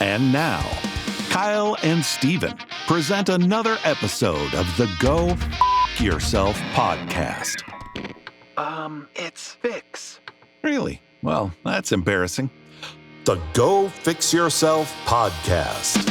And now, Kyle and Steven present another episode of the Go F Yourself podcast. It's Fix. Really? Well, that's embarrassing. The Go Fix Yourself podcast.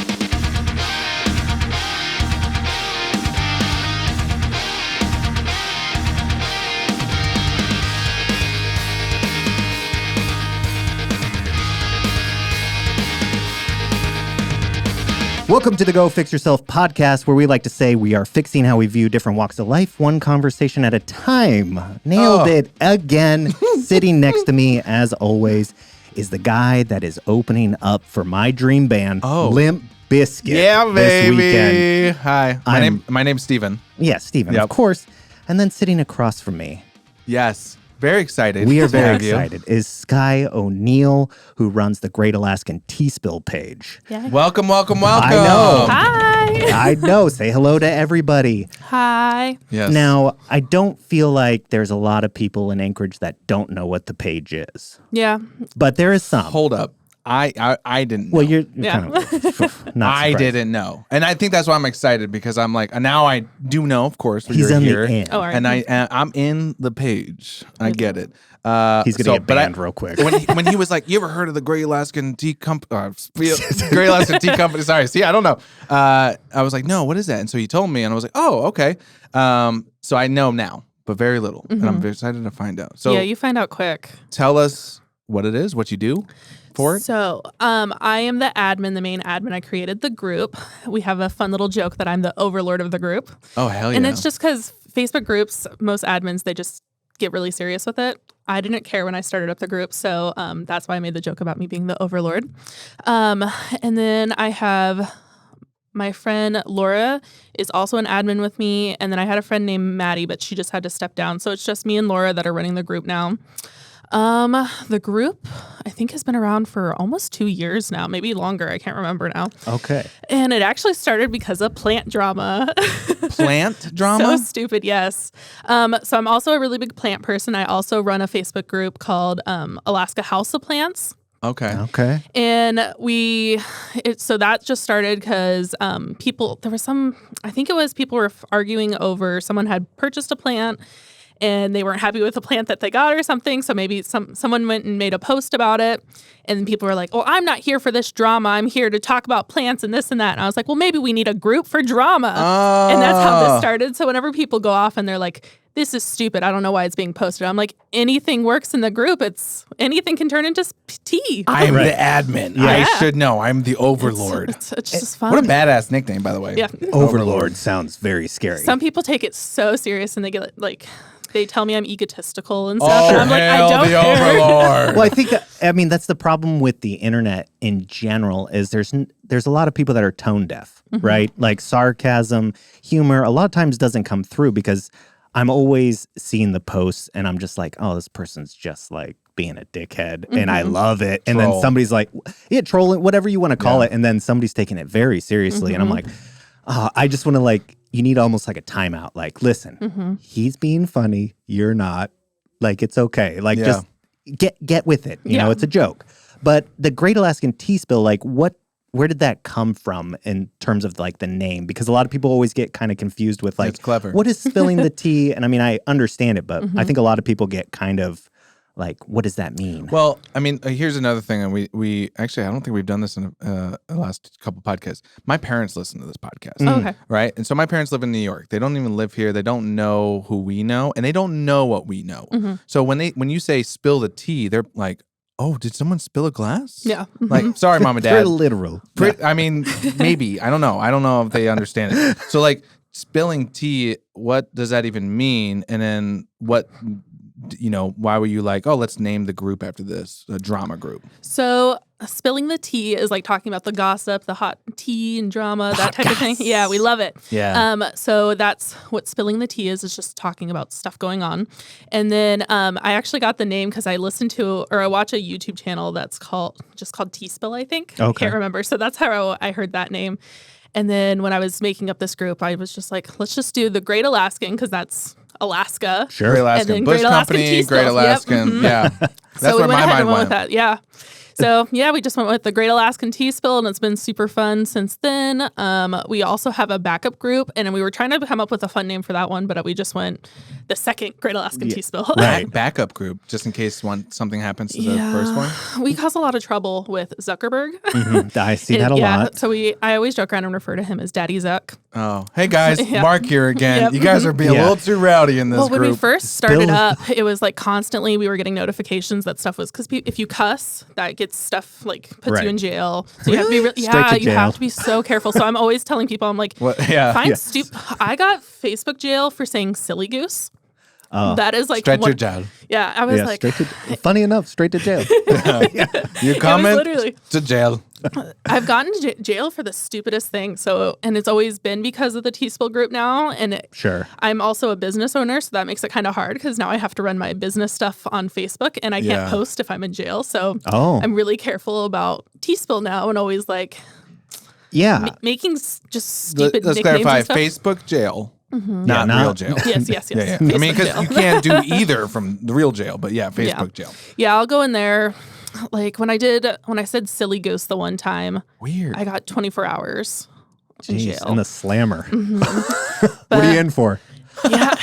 Welcome to the Go Fix Yourself podcast, where we like to say we are fixing how we view different walks of life, one conversation at a time. Nailed it again. Sitting next to me, as always, is the guy that is opening up for my dream band, Limp Bizkit. Yeah, baby. This weekend. Hi. My name's Steven. Yeah, Steven, Yep. of course. And then sitting across from me, Yes. Very excited. we are to very have you. excited, is Sky ONeal, who runs the Great Alaskan Tea Spill page. Yeah. Welcome. I know. Hi. I know. Say hello to everybody. Hi. Yes. Now, I don't feel like there's a lot of people in Anchorage that don't know what the page is, Yeah. but there is some. Hold up. I didn't know. Well, you're Yeah. kind of not I surprised. didn't know. And I think that's why I'm excited, because I'm like, now I do know, of course, He's you're on here. the end. Oh, all right. And I'm in the page. I get it. He's going to get banned real quick. when he was like, you ever heard of the Great Alaskan Tea Company? Great Alaskan Tea Company. Sorry. See, I don't know. I was like, no, what is that? And so he told me, and I was like, oh, okay. So I know now, but very little. And I'm very excited to find out. So Yeah, you find out quick. tell us what it is, what you do for it. So, I am the admin, the main admin. I created the group. We have a fun little joke that I'm the overlord of the group. Oh, hell yeah. And it's just because Facebook groups, most admins, they just get really serious with it. I didn't care when I started up the group, so that's why I made the joke about me being the overlord. And then I have my friend Laura is also an admin with me, and then I had a friend named Maddie, but she just had to step down. So it's just me and Laura that are running the group now. The group, I think, has been around for almost 2 years now, maybe longer. I can't remember now. Okay. And it actually started because of plant drama. Plant drama? So stupid, yes. So I'm also a really big plant person. I also run a Facebook group called Alaska House of Plants. Okay. Okay. And so that just started because people were arguing over someone had purchased a plant and they weren't happy with the plant that they got or something. So maybe someone went and made a post about it. And people were like, well, I'm not here for this drama. I'm here to talk about plants and this and that. And I was like, well, maybe we need a group for drama. And that's how this started. So whenever people go off and they're like, this is stupid, I don't know why it's being posted, I'm like, anything works in the group. Anything can turn into tea. I'm the admin. Yeah. I should know. I'm the overlord. It's just fun. What a badass nickname, by the way. Yeah. Overlord sounds very scary. Some people take it so serious and they get like, they tell me I'm egotistical and stuff. Oh, and I'm like, I hail don't the care. overlord. Well, I think that's the problem with the internet in general is there's a lot of people that are tone deaf, right? Like sarcasm, humor, a lot of times doesn't come through because I'm always seeing the posts and I'm just like, oh, this person's just like being a dickhead and I love it. And then Troll. somebody's like, yeah, trolling, whatever you want to call it. And then somebody's taking it very seriously. And I'm like, I just want to like, you need almost like a timeout. Like, listen, he's being funny. You're not. Like, it's okay. Like, just get with it. You know, it's a joke. But the Great Alaskan Tea Spill, like, where did that come from in terms of like the name? Because a lot of people always get kind of confused with like, That's clever. what is spilling the tea? And I mean, I understand it, but I think a lot of people get kind of like, what does that mean? Well, I mean, here's another thing, and we actually, I don't think we've done this in the last couple podcasts. My parents listen to this podcast, Okay. right? And so my parents live in New York. They don't even live here. They don't know who we know, and they don't know what we know. So when you say spill the tea, they're like, oh, did someone spill a glass? Yeah. Like, sorry, mom and Very dad. literal. I mean, maybe. I don't know. I don't know if they understand it. So like spilling tea, what does that even mean? And then what, why were you like, oh, let's name the group after this, a drama group? So spilling the tea is like talking about the gossip, the hot tea and drama, that type of thing. Yeah, we love it. Yeah. So that's what spilling the tea is just talking about stuff going on. And then I actually got the name because I I watch a YouTube channel that's called Tea Spill, I think. Okay. I can't remember. So that's how I heard that name. And then when I was making up this group, I was just like, let's just do the Great Alaskan because that's Alaska. Sure. Great And Alaskan then Bush Great Alaskan Company, Tea Great Spills. Yep. Alaskan. Yeah. That's So we where went my ahead mind and went with went. that. Yeah. So yeah, we just went with the Great Alaskan Tea Spill, and it's been super fun since then. We also have a backup group, and we were trying to come up with a fun name for that one, but we just went the second Great Alaskan Tea Spill. Right. Backup group, just in case something happens to the first one. We cause a lot of trouble with Zuckerberg. I see that a lot. So I always joke around and refer to him as Daddy Zuck. Oh, hey guys, Mark here again. Yep. You guys are being a little too rowdy in this Well, group. when we first started up, it was like constantly we were getting notifications that stuff was because if you cuss, that gets stuff like puts you in jail. So you have to be you have to be so careful. So I'm always telling people, I'm like, stupid. I got Facebook jail for saying silly goose. Oh. That is like straight to jail. Yeah, I was like, funny enough, straight to jail. Your comment to jail. I've gotten to jail for the stupidest thing. So, and it's always been because of the Tea Spill group now. And I'm also a business owner, so that makes it kind of hard because now I have to run my business stuff on Facebook, and I can't post if I'm in jail. So I'm really careful about Tea Spill now, and always like making just stupid Let's nicknames clarify: and stuff. Facebook jail. Mm-hmm. Not real jail. Yes. I mean, because you can't do either from the real jail, but Facebook jail. Yeah, I'll go in there. Like when I said silly goose the one time, weird. I got 24 hours in jail. And the slammer. Mm-hmm. What are you in for? Yeah,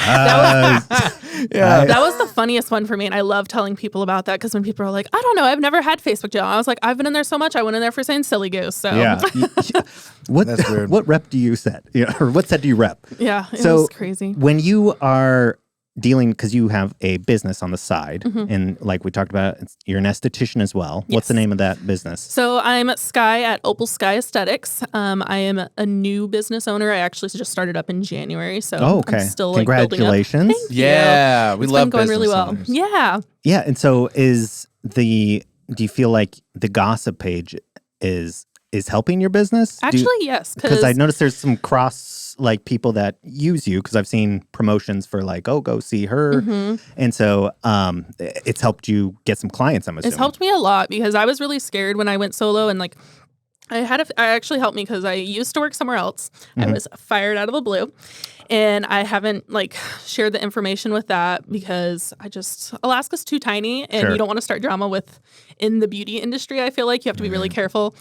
that was the funniest one for me, and I love telling people about that because when people are like, "I don't know, I've never had Facebook jail," I was like, "I've been in there so much, I went in there for saying silly goose." So That's weird. What rep do you set? Or what set do you rep? Yeah, it was crazy. When you are dealing, because you have a business on the side, and like we talked about, you're an esthetician as well. What's the name of that business? So I'm Sky at OpalSky Esthetics. I am a new business owner. I actually just started up in January, so I'm still like congratulations. building up. Thank you. Yeah, we love been going really well. Owners. Yeah, and so do you feel like the gossip page is helping your business? Actually, yes, because I noticed there's some like people that use you, because I've seen promotions for like, oh, go see her. And so it's helped you get some clients, I'm assuming. It's helped me a lot because I was really scared when I went solo, and like I actually helped me because I used to work somewhere else. I was fired out of the blue, and I haven't like shared the information with that because Alaska's too tiny, and you don't want to start drama in the beauty industry. I feel like you have to be really careful.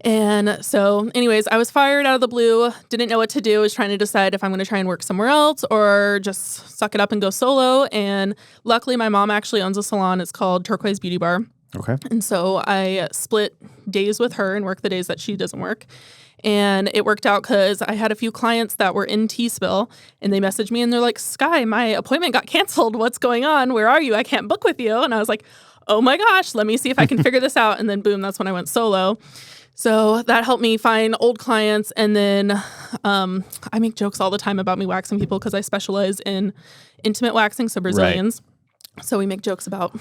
And so anyways, I was fired out of the blue, didn't know what to do, was trying to decide if I'm going to try and work somewhere else or just suck it up and go solo. And luckily my mom actually owns a salon. It's called Turquoise Beauty Bar. Okay. And so I split days with her and work the days that she doesn't work. And it worked out because I had a few clients that were in Tea Spill, and they messaged me and they're like, "Sky, my appointment got canceled. What's going on? Where are you? I can't book with you." And I was like, "Oh my gosh, let me see if I can figure this out." And then boom, that's when I went solo. So that helped me find old clients. And then I make jokes all the time about me waxing people because I specialize in intimate waxing, so Brazilians. Right. So we make jokes about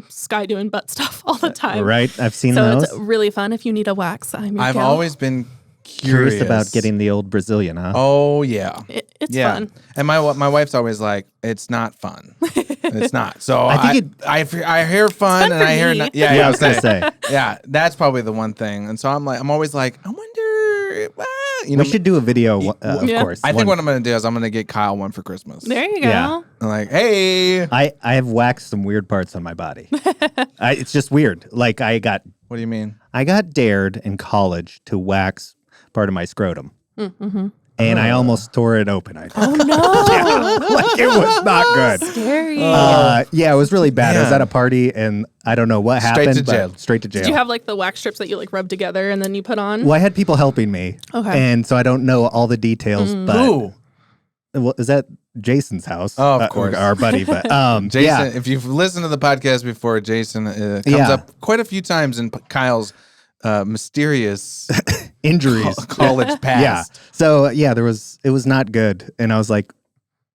Sky doing butt stuff all the time. Right. I've seen those. So it's really fun. If you need a wax, I've always been curious about getting the old Brazilian, huh? Oh, yeah. It's fun. And my wife's always like, it's not fun. It's not. So I hear fun and I hear not. Yeah, I was gonna say. Yeah, that's probably the one thing. And so I'm always like, I wonder. We should do a video, of course. I think what I'm gonna do is I'm gonna get Kyle one for Christmas. There you go. Yeah. I'm like, hey. I have waxed some weird parts on my body. It's just weird. Like What do you mean? I got dared in college to wax part of my scrotum. And I almost tore it open, I think. Oh, no. Like, it was not good. Scary. Yeah, it was really bad. I was at a party, and I don't know what happened. Straight to jail. Did you have, like, the wax strips that you, like, rub together and then you put on? Well, I had people helping me. Okay. And so I don't know all the details, but... Who? Well, is that Jason's house? Oh, of course. Our buddy. But Jason, if you've listened to the podcast before, Jason comes up quite a few times in Kyle's mysterious injuries college past. Yeah. So it was not good. And I was like,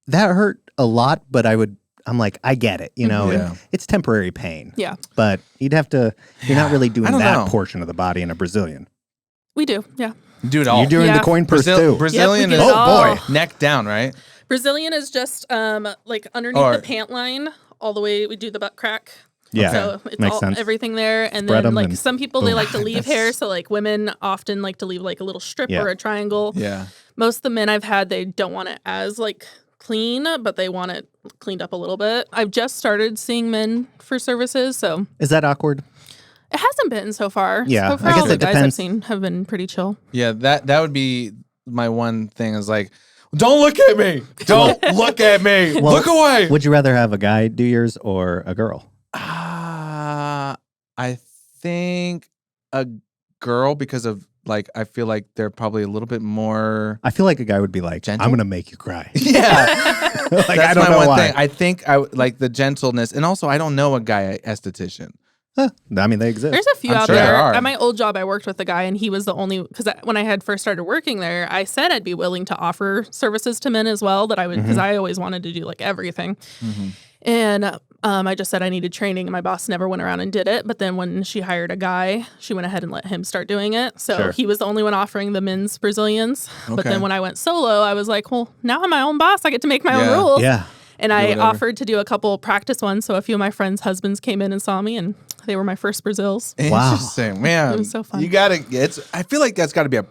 that hurt a lot, but I'm like, I get it, and it's temporary pain. Yeah. But you're not really doing that portion of the body in a Brazilian. We do. Yeah. Do it all. You're doing the coin purse too. Brazilian is neck down, right? Brazilian is just like underneath the pant line all the way. We do the butt crack. Yeah, so it's makes sense. Everything there, and Spread then like some people they like to leave hair. So like women often like to leave like a little strip or a triangle. Yeah. Most of the men I've had, they don't want it as like clean, but they want it cleaned up a little bit. I've just started seeing men for services, so is that awkward? It hasn't been so far. Yeah, So far, I guess all the it guys I've depends. seen have been pretty chill. Yeah, that would be my one thing is like, don't look at me. Don't look at me. Well, look away. Would you rather have a guy do yours or a girl? I think a girl because of like I feel like they're probably a little bit more. I feel like a guy would be like, Gentle? I'm going to make you cry. Yeah, Like, that's I don't my know one why. thing. I think I like the gentleness, and also I don't know a guy esthetician. Huh. I mean, they exist. There's a few I'm out sure there there. are. At my old job, I worked with a guy, and he was the only because when I had first started working there, I said I'd be willing to offer services to men as well. That I would because I always wanted to do like everything, and I just said I needed training, and my boss never went around and did it. But then when she hired a guy, she went ahead and let him start doing it. So Sure. he was the only one offering the men's Brazilians. But Okay. then when I went solo, I was like, well, now I'm my own boss. I get to make my Yeah. own rules. Yeah. And I whatever. offered to do a couple practice ones. So a few of my friends' husbands came in and saw me, and they were my first Brazils. Wow. Interesting, man. It was so fun. You gotta. I feel like that's got to be a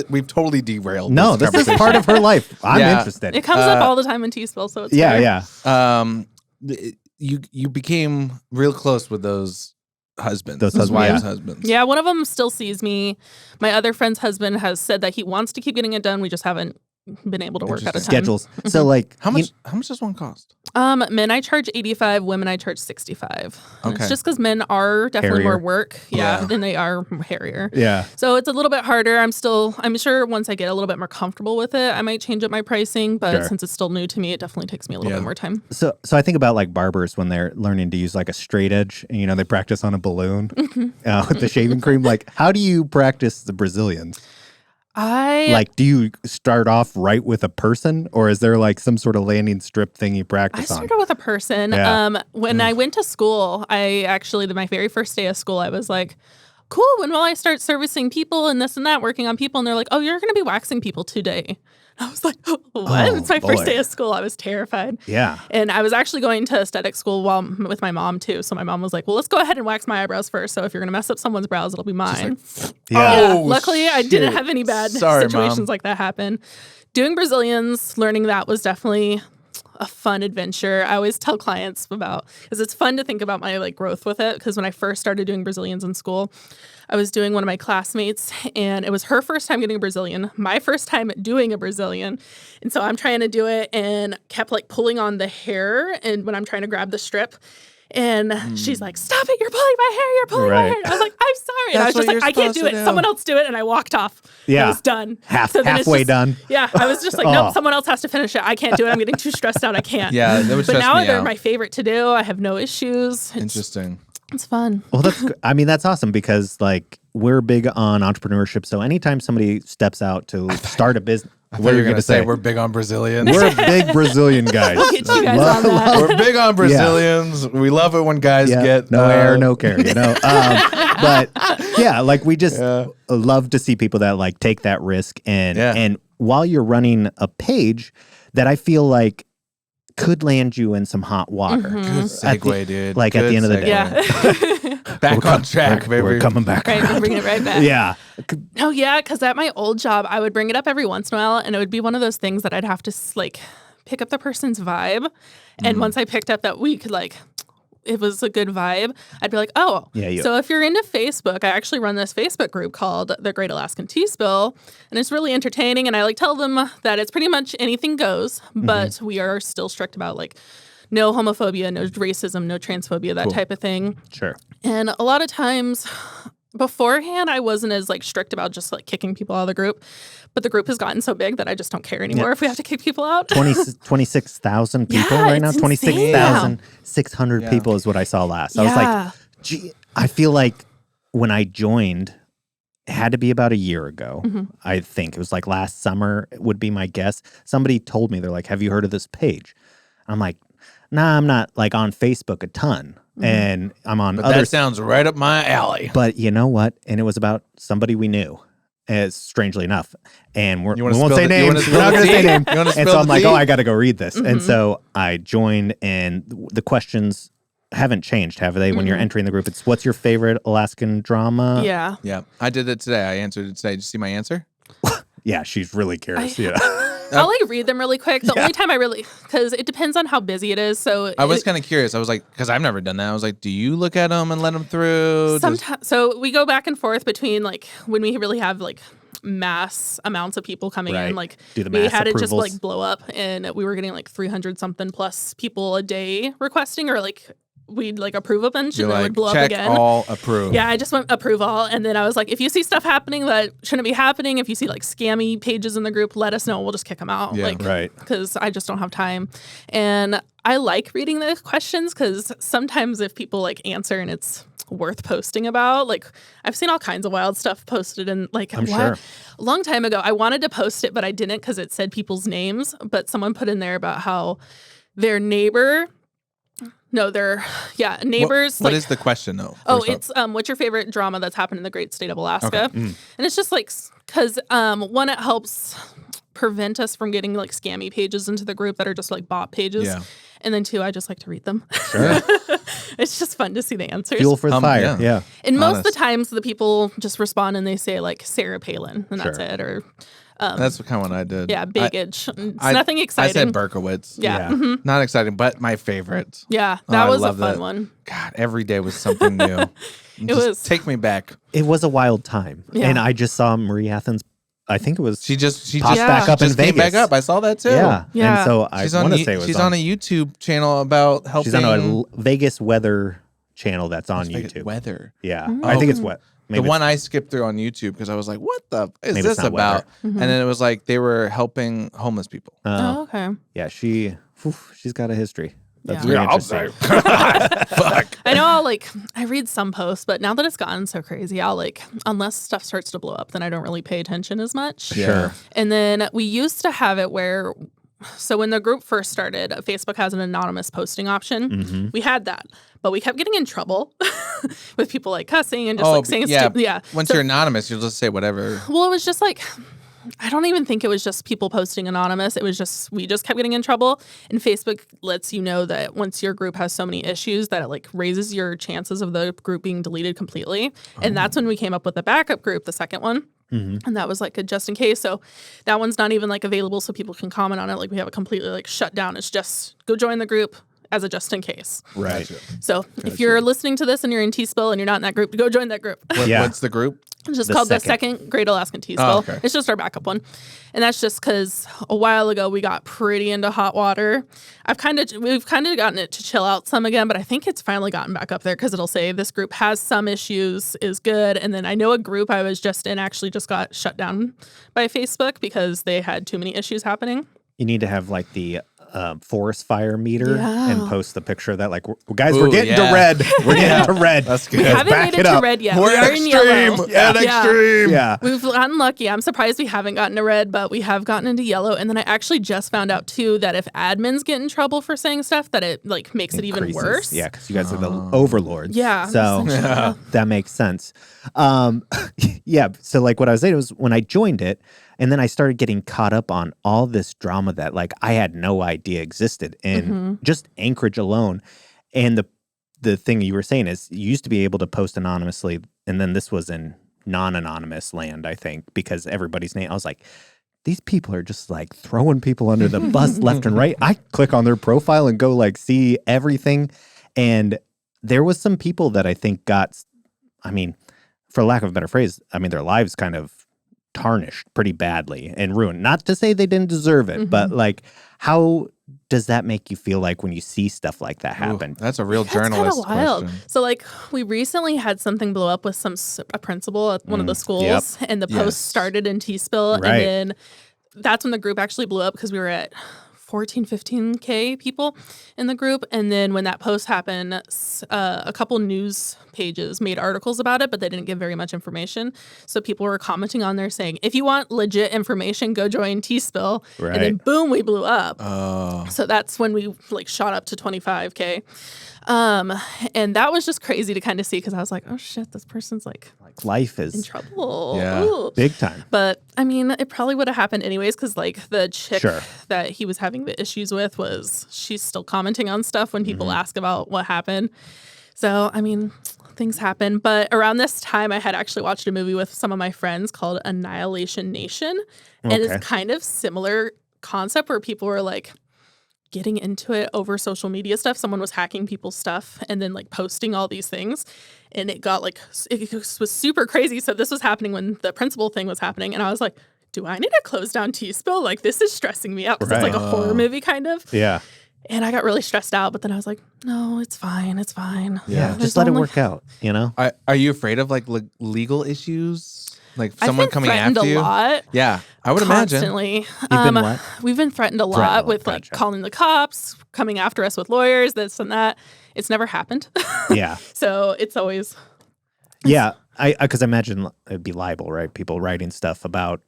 we've totally derailed. No, this is conversation. part of her life. I'm Yeah. interested. It comes up all the time in Tea Spill, so it's Yeah, fair. yeah. You became real close with those husbands, Those those husbands, wives' yeah. husbands. Yeah, one of them still sees me. My other friend's husband has said that he wants to keep getting it done. We just haven't been able to work out a time. Schedules. So, like, How much does one cost? Men I charge 85, women I charge 65. And Okay. It's just because men are definitely Hairier. more work, Yeah. than they are hairier. yeah. So it's a little bit harder. I'm sure once I get a little bit more comfortable with it, I might change up my pricing. But Sure. since it's still new to me, it definitely takes me a little Yeah. bit more time. So I think about like barbers when they're learning to use like a straight edge, and they practice on a balloon with the shaving cream. Like, how do you practice the Brazilians? Like, do you start off right with a person, or is there like some sort of landing strip thing you I practice on? started with a person. Yeah. When I went to school, my very first day of school, I was like, cool, when will I start servicing people and this and that, working on people? And they're like, oh, you're going to be waxing people today. I was like, what? Oh, It's my boy. first day of school. I was terrified. Yeah. And I was actually going to aesthetic school with my mom too. So my mom was like, well, let's go ahead and wax my eyebrows first. So if you're going to mess up someone's brows, it'll be mine. Yeah. Oh, Luckily, I didn't shit. have any bad Sorry, situations Mom. like that happen. Doing Brazilians, learning that was definitely a fun adventure. I always tell clients because it's fun to think about my like growth with it. Because when I first started doing Brazilians in school, I was doing one of my classmates, and it was her first time getting a Brazilian, my first time doing a Brazilian. And so I'm trying to do it and kept like pulling on the hair, and when I'm trying to grab the strip. And she's like, stop it, you're pulling my hair, you're pulling my Right. hair. And I was like, I'm sorry. And I That's was just what like, I you're can't do supposed it. to do. Someone else do it. And I walked off. Yeah. I was done. Halfway it's done. Yeah. I was just like, Oh. nope, someone else has to finish it. I can't do it. I'm getting too stressed out. I can't. Yeah, that would But stress now me they're out. my favorite to do. I have no issues. Interesting. It's fun. Well, that's awesome because like we're big on entrepreneurship. So anytime somebody steps out to start a business, I thought you were going to say we're big on Brazilians. we're big Brazilian guys. I'll get you guys on that. We're big on Brazilians. We love it when guys get no air, no care, but yeah, like we just Yeah. love to see people that like take that risk Yeah. and while you're running a page that I feel like could land you in some hot water. Good At the- segue, dude. like, at Good the end of the day. segue. Yeah. Back on track, baby. We're coming back. Right. We're bringing it right back. Yeah. Oh, yeah. Because at my old job, I would bring it up every once in a while, and it would be one of those things that I'd have to like pick up the person's vibe. And once I picked up that we could like, it was a good vibe, I'd be like, oh, Yeah, so if you're into Facebook, I actually run this Facebook group called the Great Alaskan Tea Spill, and it's really entertaining. And I like tell them that it's pretty much anything goes, but we are still strict about like no homophobia, no racism, no transphobia, that type of thing. Sure. And a lot of times beforehand, I wasn't as like strict about just like kicking people out of the group, but the group has gotten so big that I just don't care anymore if we have to kick people out. 26,000 people Yeah, right now. it's insane. 26,600 people is what I saw last. I was like, gee, I feel like when I joined, it had to be about a year ago. I think it was like last summer would be my guess. Somebody told me, they're like, have you heard of this page? I'm like, nah, I'm not like on Facebook a ton. And I'm on But other that sounds right up my alley. But you know what? And it was about somebody we knew, as strangely enough. And we You wanna won't spill say the- you wanna names. We're spill not the going to say tea? names. You wanna And spill so I'm the like, tea? oh, I got to go read this. And so I joined, and the questions haven't changed, have they? When you're entering the group, it's what's your favorite Alaskan drama? Yeah. Yeah, I did it today. I answered it today. Did you see my answer? Yeah, she's really curious. Yeah. I'll like read them really quick. The only time because it depends on how busy it is. So I was kind of curious. I was like, because I've never done that. I was like, do you look at them and let them through? Sometimes, so we go back and forth between like when we really have like mass amounts of people coming in, like Do the we mass had it just approvals. like blow up, and we were getting like 300 something plus people a day requesting, or like we'd like approve a bunch You're and then it like, would blow up check again. all approved. Yeah, I just went approve all, and then I was like, if you see stuff happening that shouldn't be happening, if you see like scammy pages in the group, let us know. We'll just kick them out. Yeah, like, right. Because I just don't have time, and I like reading the questions because sometimes if people like answer and it's worth posting about, like I've seen all kinds of wild stuff posted, and like I'm sure. a long time ago I wanted to post it, but I didn't because it said people's names. But someone put in there about how their neighbor. No, they're neighbors. What like, is the question though? oh, first up? it's what's your favorite drama that's happened in the great state of Alaska? Okay. And it's just like because one, it helps prevent us from getting like scammy pages into the group that are just like bot pages. Yeah. And then two, I just like to read them. Sure. It's just fun to see the answers. Fuel for the fire. Yeah. And most of the honest. times the people just respond and they say like Sarah Palin, and that's Sure. it. Or That's kind of what I did. yeah, Bigage. It's I- nothing exciting. I said Berkowitz. Yeah. Yeah. mhm. Not exciting, but my favorite. Yeah, Oh, that I was a love fun that. one. God, every day was something new. It was. Take me back. It was a wild time. Yeah. And I just saw Marie Athens. I think it was She just popped Yeah. back up in just came Vegas. back up. I saw that too. Yeah. Yeah. And so I She's on. want to say it was She's on a YouTube channel about helping. She's on a Vegas weather channel that's on Vegas YouTube. weather. Yeah. Mm-hmm. I think it's what. The one I skipped through on YouTube because I was like, "What the is Maybe this it's not about?" weather. Mhm. And then it was like they were helping homeless people. Oh, okay. Yeah, she's got a history. That's Yeah. very Yeah, I'll interesting. Fuck. I know I read some posts, but now that it's gotten so crazy, I'll unless stuff starts to blow up, then I don't really pay attention as much. Sure. And then we used to have it where, so when the group first started, Facebook has an anonymous posting option. Mm-hmm. We had that, but we kept getting in trouble with people like cussing and just Oh, like saying yeah. stupid. Yeah. Once So- you're anonymous, you'll just say whatever. well, it was just like, I don't even think it was just people posting anonymous. It was just, we just kept getting in trouble. And Facebook lets you know that once your group has so many issues that it like raises your chances of the group being deleted completely. And that's when we came up with the backup group, the second one. Mm-hmm. And that was like a just in case. So that one's not even like available so people can comment on it. Like we have it completely like shut down. It's just go join the group as a just in case. Right. So if you're listening to this and you're in Tea Spill and you're not in that group, go join that group. Yeah. What's the group? It's just The called second. the second Great Alaskan Tea Spill. Oh, okay. It's just our backup one. And that's just because a while ago we got pretty into hot water. We've kind of gotten it to chill out some again, but I think it's finally gotten back up there because it'll say this group has some issues, is good. And then I know a group I was just in actually just got shut down by Facebook because they had too many issues happening. You need to have like the forest fire meter Yeah. and post the picture of that. Like, guys, Ooh, we're getting yeah. to red. We're getting to red. That's We good. haven't back made it it to up. red yet. We're We are in yellow. Yeah. extreme. Yeah. We've gotten lucky. I'm surprised we haven't gotten to red, but we have gotten into yellow. And then I actually just found out too that if admins get in trouble for saying stuff, that it like makes it even Increases. worse. Yeah, because you guys are the overlords. Yeah, So essentially. that makes sense. Yeah. So like what I was saying was when I joined it, and then I started getting caught up on all this drama that like I had no idea existed in just Anchorage alone. And the thing you were saying is you used to be able to post anonymously, and then this was in non-anonymous land, I think, because everybody's name. I was like, these people are just like throwing people under the bus left and right. I click on their profile and go like see everything. And there was some people that I think got, I mean, for lack of a better phrase, I mean, their lives kind of tarnished pretty badly and ruined. Not to say they didn't deserve it, but like, how does that make you feel like when you see stuff like that happen? Ooh, that's a real That's kind journalist of wild. question. So, like, we recently had something blow up with a principal at one of the schools, and the Yes. post started in Tea Spill, Right. and then that's when the group actually blew up because we were at 15K people in the group. And then when that post happened, a couple news pages made articles about it, but they didn't give very much information. So people were commenting on there saying, if you want legit information, go join Tea Spill. Right. And then boom, we blew up. Oh, So that's when we like shot up to 25K. And that was just crazy to kind of see because I was like, oh shit, this person's like Life in is trouble. Yeah. Ooh. big time. But I mean, it probably would have happened anyways because like the chick Sure. that he was having the issues with she's still commenting on stuff when people Mm-hmm. ask about what happened. So, I mean, things happen. But around this time, I had actually watched a movie with some of my friends called Annihilation Nation. And Okay. it's kind of similar concept where people were like getting into it over social media stuff. Someone was hacking people's stuff and then like posting all these things. And it got like, it was super crazy. So this was happening when the principal thing was happening. And I was like, do I need to close down Tea Spill? Like, this is stressing me out because it's like a horror movie kind of. Yeah. And I got really stressed out. But then I was like, no, it's fine. It's fine. Yeah. Just let it work out, you know? Are you afraid of like legal issues? Like someone coming after you? A lot. Yeah, I would constantly. imagine. You've been what? We've been threatened a lot with like calling the cops, coming after us with lawyers, this and that. It's never happened. Yeah. So it's always. Yeah, because I imagine it'd be libel, right? People writing stuff about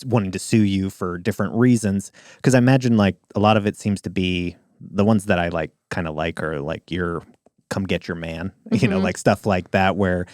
wanting to sue you for different reasons. Because I imagine like a lot of it seems to be the ones that I like kind of like are like your come get your man, you know, like stuff like that where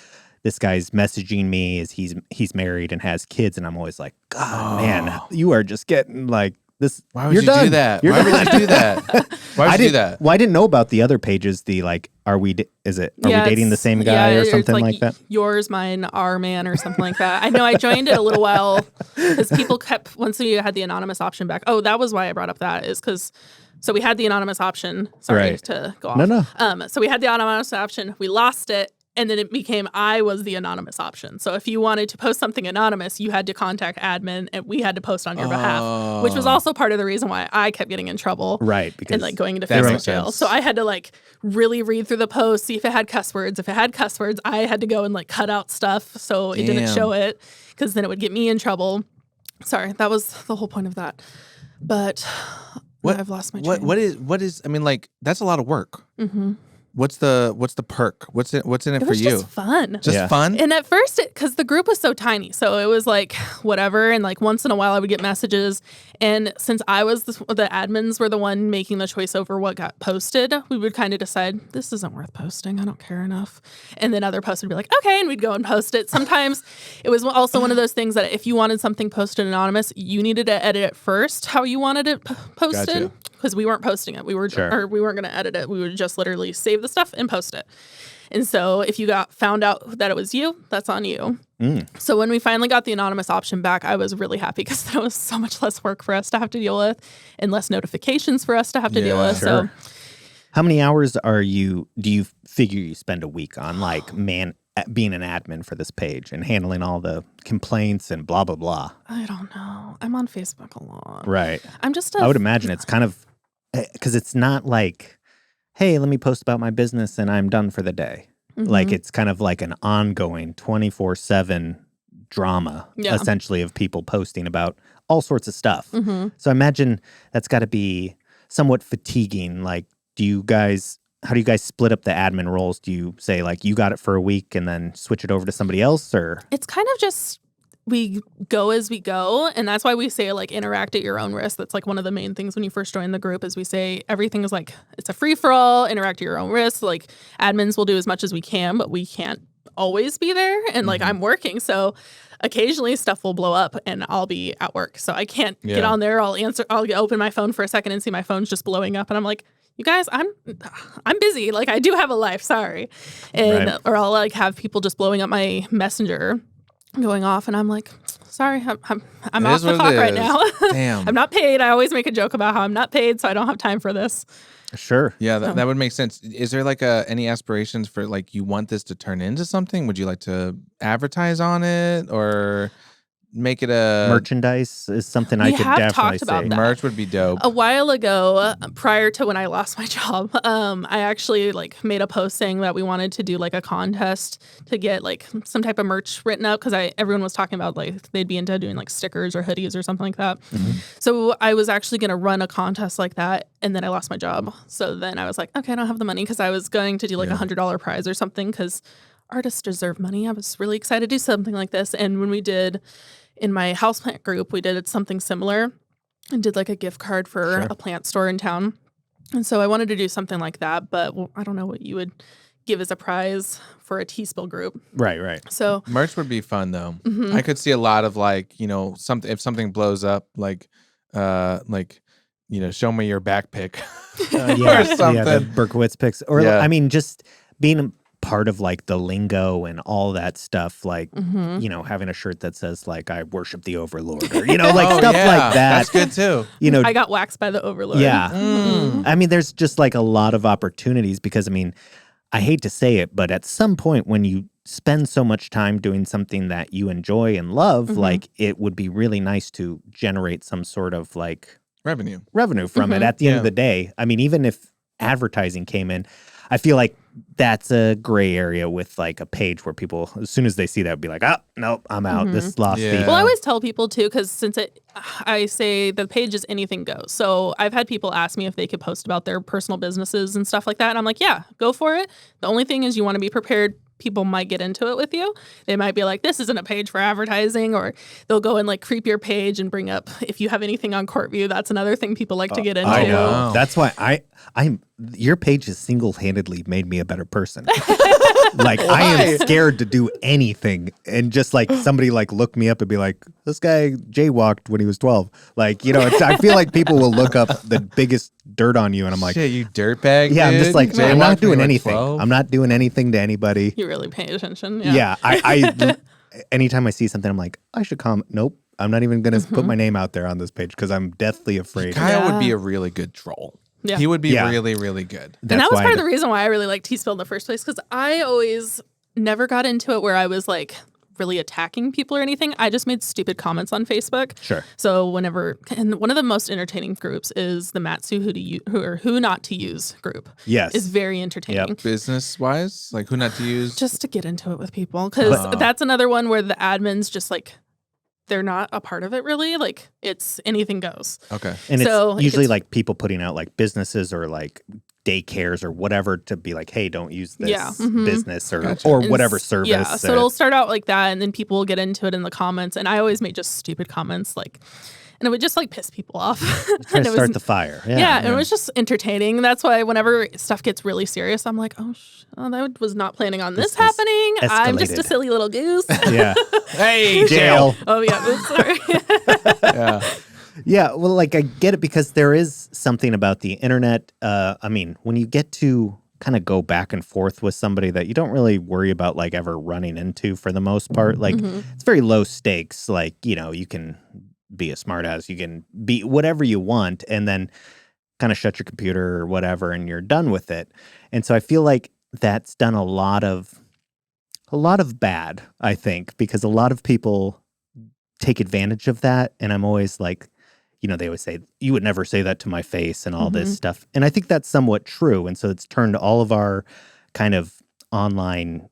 this guy's messaging me as he's married and has kids, and I'm always like, God, man, you are just getting like this. Why would you do that? Why would you do that? Why would you do that? Well, I didn't know about the other pages. The like, are we dating the same guy or something like that? Yours, mine, our man, or something like that. I know I joined it a little while because people kept once we had the anonymous option back. Oh, that was why I brought up that is because. So we had the anonymous option. Sorry to go off. No. So we had the anonymous option. We lost it. And then it became I was the anonymous option. So if you wanted to post something anonymous, you had to contact admin and we had to post on your behalf, which was also part of the reason why I kept getting in trouble. Right. Because and like going into Facebook jail. So I had to like really read through the post, see if it had cuss words. If it had cuss words, I had to go and like cut out stuff so it didn't show it because then it would get me in trouble. Sorry, that was the whole point of that. But I've lost my train. What is I mean, like that's a lot of work. Mm-hmm. What's the perk? What's in it for you? It was just fun. Just fun? And at first, because the group was so tiny, so it was like whatever. And like once in a while, I would get messages. And since I was the admins were the one making the choice over what got posted, we would kind of decide this isn't worth posting. I don't care enough. And then other posts would be like, okay, and we'd go and post it. Sometimes it was also one of those things that if you wanted something posted anonymous, you needed to edit it first how you wanted it posted. Gotcha. Because we weren't posting it. We weren't going to edit it. We would just literally save the stuff and post it. And so if you found out that it was you, that's on you. So when we finally got the anonymous option back, I was really happy because that was so much less work for us to have to deal with and less notifications for us to have to deal with. Sure. So how many hours do you figure you spend a week on like being an admin for this page and handling all the complaints and blah, blah, blah? I don't know. I'm on Facebook a lot. Right. I would imagine it's kind of, because it's not like, hey, let me post about my business and I'm done for the day. Mm-hmm. Like it's kind of like an ongoing 24/7 drama, essentially, of people posting about all sorts of stuff. Mm-hmm. So I imagine that's got to be somewhat fatiguing. Like, how do you guys split up the admin roles? Do you say like you got it for a week and then switch it over to somebody else, or? It's kind of just we go as we go, and that's why we say like interact at your own risk. That's like one of the main things when you first join the group is we say everything is like it's a free for all, interact at your own risk. Like admins will do as much as we can, but we can't always be there. And like I'm working, so occasionally stuff will blow up and I'll be at work, so I can't get on there. I'll open my phone for a second and see my phone's just blowing up, and I'm like, you guys, I'm busy. Like I do have a life. Sorry, and or I'll like have people just blowing up my messenger, going off, and I'm like, sorry, I'm off the clock right now. Damn, I'm not paid. I always make a joke about how I'm not paid, so I don't have time for this. Sure. Yeah, that would make sense. Is there like any aspirations for like you want this to turn into something? Would you like to advertise on it or make it a merchandise? Is something I could definitely say. Merch would be dope. A while ago, prior to when I lost my job, I actually like made a post saying that we wanted to do like a contest to get like some type of merch written up because everyone was talking about like they'd be into doing like stickers or hoodies or something like that. Mm-hmm. So I was actually going to run a contest like that, and then I lost my job. So then I was like, okay, I don't have the money because I was going to do like $100 prize or something because artists deserve money. I was really excited to do something like this, and when we did. In my houseplant group, we did something similar and did like a gift card for a plant store in town. And so I wanted to do something like that, but I don't know what you would give as a prize for a Tea Spill group. Right. So merch would be fun though. Mm-hmm. I could see a lot of like, if something blows up, like, show me your back pick or something. Yeah, the Berkowitz picks. Or I mean, just being part of like the lingo and all that stuff, like, you know, having a shirt that says like, I worship the overlord, or, you know, like stuff like that. That's good too. You know, I got waxed by the overlord. yeah. I mean, there's just like a lot of opportunities because, I mean, I hate to say it, but at some point when you spend so much time doing something that you enjoy and love, like it would be really nice to generate some sort of like revenue from it at the end of the day. I mean, even if advertising came in, I feel like that's a gray area with like a page where people, as soon as they see that, be like, oh, nope, I'm out. This lost people. Well, I always tell people too, because since I say the page is anything goes. So I've had people ask me if they could post about their personal businesses and stuff like that. And I'm like, yeah, go for it. The only thing is you want to be prepared. People might get into it with you. They might be like, this isn't a page for advertising, or they'll go and like creep your page and bring up if you have anything on Courtview. That's another thing people like to get into. I know. That's why your page has single-handedly made me a better person. Like I am scared to do anything, and just like somebody like look me up and be like, this guy jaywalked when he was 12. Like, you know, I feel like people will look up the biggest dirt on you, and I'm like, shit, you dirtbag. Yeah, dude. I'm just like, I'm not doing anything. 12? I'm not doing anything to anybody. You really pay attention. Yeah, I anytime I see something, I'm like, I should comment. Nope, I'm not even gonna put my name out there on this page because I'm deathly afraid. Kyle would be a really good troll. Yeah. He would be really, really good. And that was part of the reason why I really liked Tea Spill in the first place, because I always never got into it where I was like really attacking people or anything. I just made stupid comments on Facebook. Sure. So and one of the most entertaining groups is the Matsu who not to use group. Yes. Is very entertaining. Yep. Business wise, like who not to use? Just to get into it with people, because that's another one where the admins just like, they're not a part of it really. Like it's anything goes. Okay. And so it's usually like people putting out like businesses or like daycares or whatever to be like, hey, don't use this business or whatever service. Yeah. So it'll start out like that, and then people will get into it in the comments. And I always made just stupid comments like, and it would just like piss people off. Trying to start the fire. Yeah, and it was just entertaining. That's why whenever stuff gets really serious, I'm like, that was not planning on this happening. I'm just a silly little goose. Yeah. Hey, jail. Oh yeah, oops, sorry. Yeah. Yeah, well, like I get it because there is something about the internet. I mean, when you get to kind of go back and forth with somebody that you don't really worry about like ever running into for the most part, like it's very low stakes. Like, you know, you can be a smartass, you can be whatever you want, and then kind of shut your computer or whatever, and you're done with it. And so I feel like that's done a lot of bad, I think, because a lot of people take advantage of that. And I'm always like, you know, they always say, you would never say that to my face and all this stuff. And I think that's somewhat true. And so it's turned all of our kind of online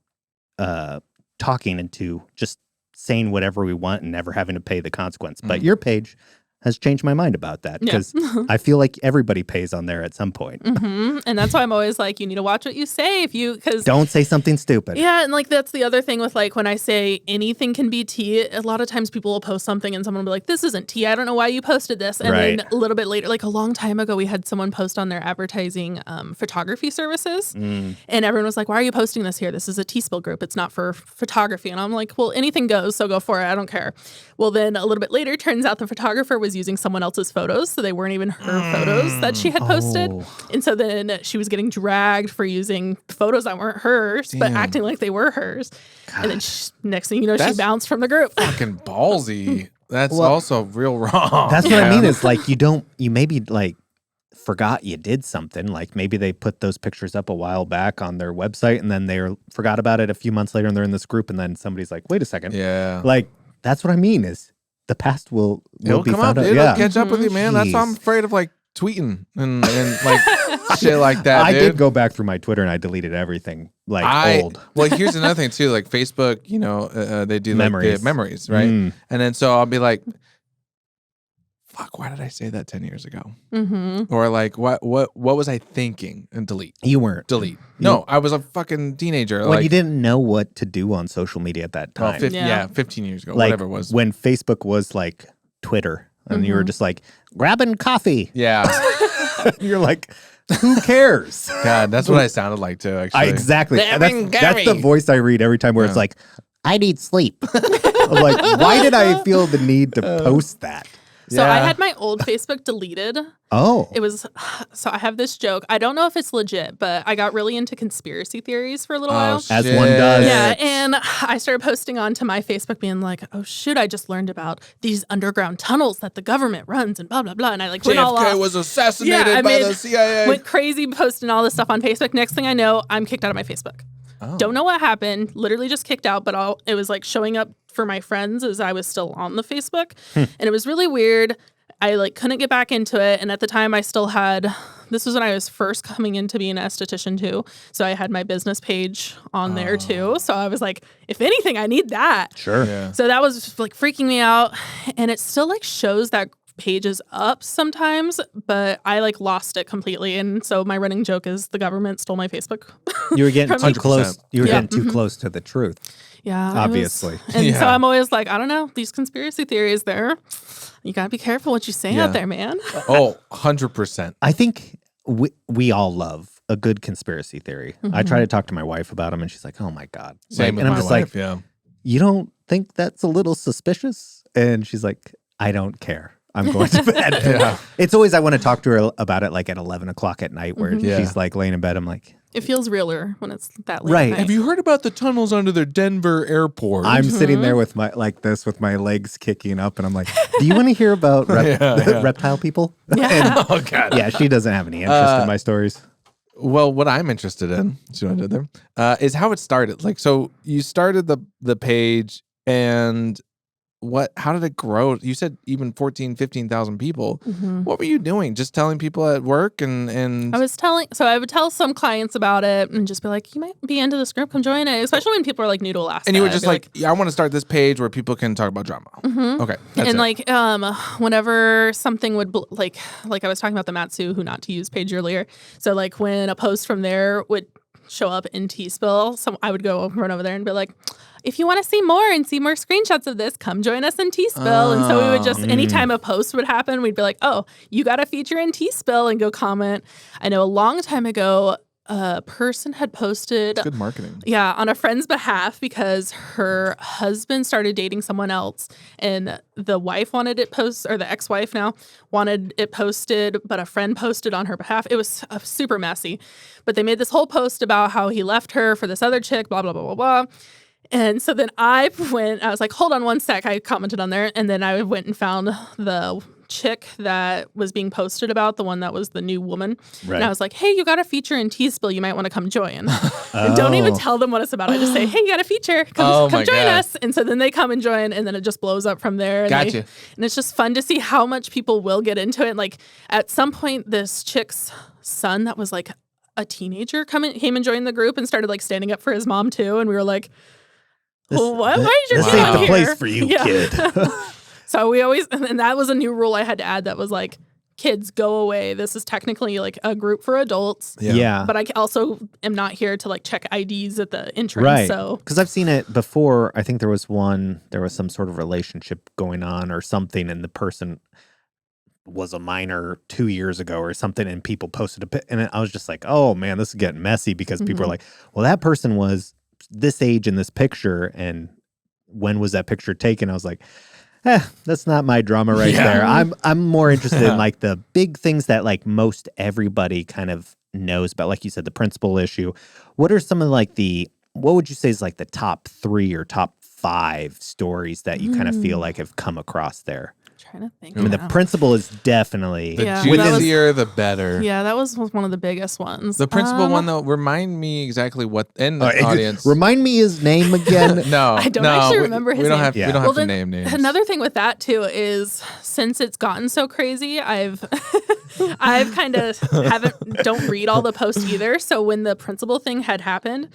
talking into just saying whatever we want and never having to pay the consequence. But your page has changed my mind about that because I feel like everybody pays on there at some point. And that's why I'm always like, you need to watch what you say because don't say something stupid. Yeah, and like that's the other thing with like when I say anything can be tea, a lot of times people will post something and someone will be like, this isn't tea. I don't know why you posted this. And then a little bit later, like a long time ago, we had someone post on their advertising photography services. And everyone was like, why are you posting this here? This is a Tea Spill group. It's not for photography. And I'm like, well, anything goes, so go for it. I don't care. Well, then a little bit later, turns out the photographer was using someone else's photos, so they weren't even her photos that she had posted. And so then she was getting dragged for using photos that weren't hers, but acting like they were hers. God. And then next thing you know, she bounced from the group. Fucking ballsy. That's also real wrong. That's what I mean is like you maybe like forgot you did something. Like maybe they put those pictures up a while back on their website and then they forgot about it a few months later and they're in this group and then somebody's like, wait a second. Yeah. Like that's what I mean is the past will be come found up. out. It'll catch up with you, man. That's why I'm afraid of like tweeting and like shit like that. I dude. did go back through my Twitter and I deleted everything old. Well, here's another thing too. Like Facebook, you know, they do like the memories, right? And then so I'll be like, fuck, why did I say that 10 years ago? Or like, what was I thinking? And delete. You weren't. Delete. No, I was a fucking teenager. Well, like, you didn't know what to do on social media at that time. 15 years ago, like, whatever it was. When Facebook was like Twitter and you were just like, grabbing coffee. Yeah. You're like, who cares? God, that's what I sounded like too, actually. Exactly. That's the voice I read every time where it's like, I need sleep. I'm like, why did I feel the need to post that? So I had my old Facebook deleted. Oh. It was, so I have this joke. I don't know if it's legit, but I got really into conspiracy theories for a little while. As one does. Yeah, and I started posting onto my Facebook being like, oh shoot, I just learned about these underground tunnels that the government runs and blah, blah, blah. And I went all off. JFK was assassinated by the CIA. Went crazy posting all this stuff on Facebook. Next thing I know, I'm kicked out of my Facebook. Oh. Don't know what happened. Literally just kicked out, but it was like showing up for my friends as I was still on the Facebook. And it was really weird. I like couldn't get back into it. And at the time I still had, this was when I was first coming into being an esthetician too. So I had my business page on there too. So I was like, if anything, I need that. Sure. Yeah. So that was like freaking me out. And it still like shows that page is up sometimes, but I like lost it completely. And so my running joke is the government stole my Facebook. You were getting too close. You were Yeah. getting too close to the truth. Yeah. Obviously. And so I'm always like, I don't know, these conspiracy theories there. You got to be careful what you say out there, man. Oh, 100%. I think we all love a good conspiracy theory. I try to talk to my wife about them, and she's like, "Oh my god!" Same with and I'm my just wife, like, yeah. "You don't think that's a little suspicious?" And she's like, "I don't care. I'm going to bed." Yeah. It's always I want to talk to her about it like at 11 o'clock at night, where Yeah. she's like laying in bed. I'm like, It feels realer when it's that late. Right. At night. Have you heard about the tunnels under the Denver airport? I'm sitting there with my with my legs kicking up, and I'm like, "Do you want to hear about reptile people?" Yeah. Oh, God. Yeah, she doesn't have any interest in my stories. Well, what I'm interested in, see what I did there, is how it started. Like, so you started the page, and how did it grow? You said even 15,000 people. What were you doing? Just telling people at work and I would tell some clients about it and just be like, you might be into this group, come join it. Especially when people are like new to Alaska. and you were I'd just be like, I want to start this page where people can talk about drama. Okay. That's and it. like whenever something would like I was talking about the Matsu who not to use page earlier. So like when a post from there would show up in Tea Spill, I would run over there and be like, if you want to see more and see more screenshots of this, come join us in Tea Spill. And so we would just, anytime a post would happen, we'd be like, oh, you got a feature in Tea Spill, and go comment. I know a long time ago, a person had posted Good marketing. yeah, on a friend's behalf because her husband started dating someone else, and the wife wanted it or the ex-wife now wanted it posted, but a friend posted on her behalf. It was super messy, but they made this whole post about how he left her for this other chick, blah, blah, blah, blah, blah. And so then I was like, hold on one sec. I commented on there, and then I went and found the chick that was being posted about, the one that was the new woman. Right. And I was like, hey, you got a feature in Tea Spill. You might want to come join. And don't even tell them what it's about. I just say, hey, you got a feature. Come join us. And so then they come and join, and then it just blows up from there. And Gotcha. And it's just fun to see how much people will get into it. Like at some point, this chick's son that was like a teenager came and joined the group and started like standing up for his mom too. And we were like, why is your This kid ain't on the here? place for you, kid. So we always, and that was a new rule I had to add that was like, kids, go away. This is technically like a group for adults. Yeah. But I also am not here to like check IDs at the entrance. Right. So Because I've seen it before. I think there was some sort of relationship going on or something, and the person was a minor 2 years ago or something, and people posted and I was just like, oh man, this is getting messy, because people are like, well, that person was this age in this picture, and when was that picture taken? I was like, that's not my drama there. I'm more interested in like the big things that like most everybody kind of knows about. Like you said, the principal issue. What are some of like what would you say is like the top 3 or top 5 stories that you kind of feel like have come across there? trying to think. I mean, the principal is definitely The Yeah. juicier, the better. Yeah, that was one of the biggest ones. The principal one, though, remind me exactly what in the audience. Remind me his name again. No, I don't actually remember his we don't name. Have, Yeah. We don't Well, have to then name names. Another thing with that too is since it's gotten so crazy, I've kind of don't read all the posts either. So when the principal thing had happened,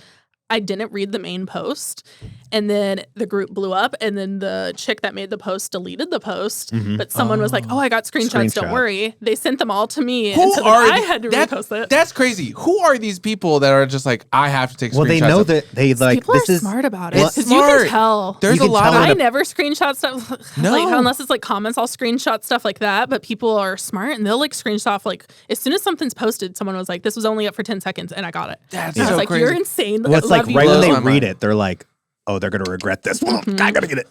I didn't read the main post, and then the group blew up, and then the chick that made the post deleted the post, but someone was like, oh, I got screenshots, don't worry. They sent them all to me, and so I had to repost it. That's crazy. Who are these people that are just like, I have to take screenshots? Well, they know of- that they like People this are is smart about it It's because you smart. can tell. There's You a can lot tell of when I a- never screenshot stuff No. like unless it's like comments. I'll screenshot stuff like that. But people are smart and they'll like screenshot off like as soon as something's posted, someone was like, "This was only up for 10 seconds," and I got it. That's And I was so like, crazy. "You're insane." well, it's Love like you. right when Blows they my read mind. it, they're like, oh, they're gonna regret this. I gotta get it.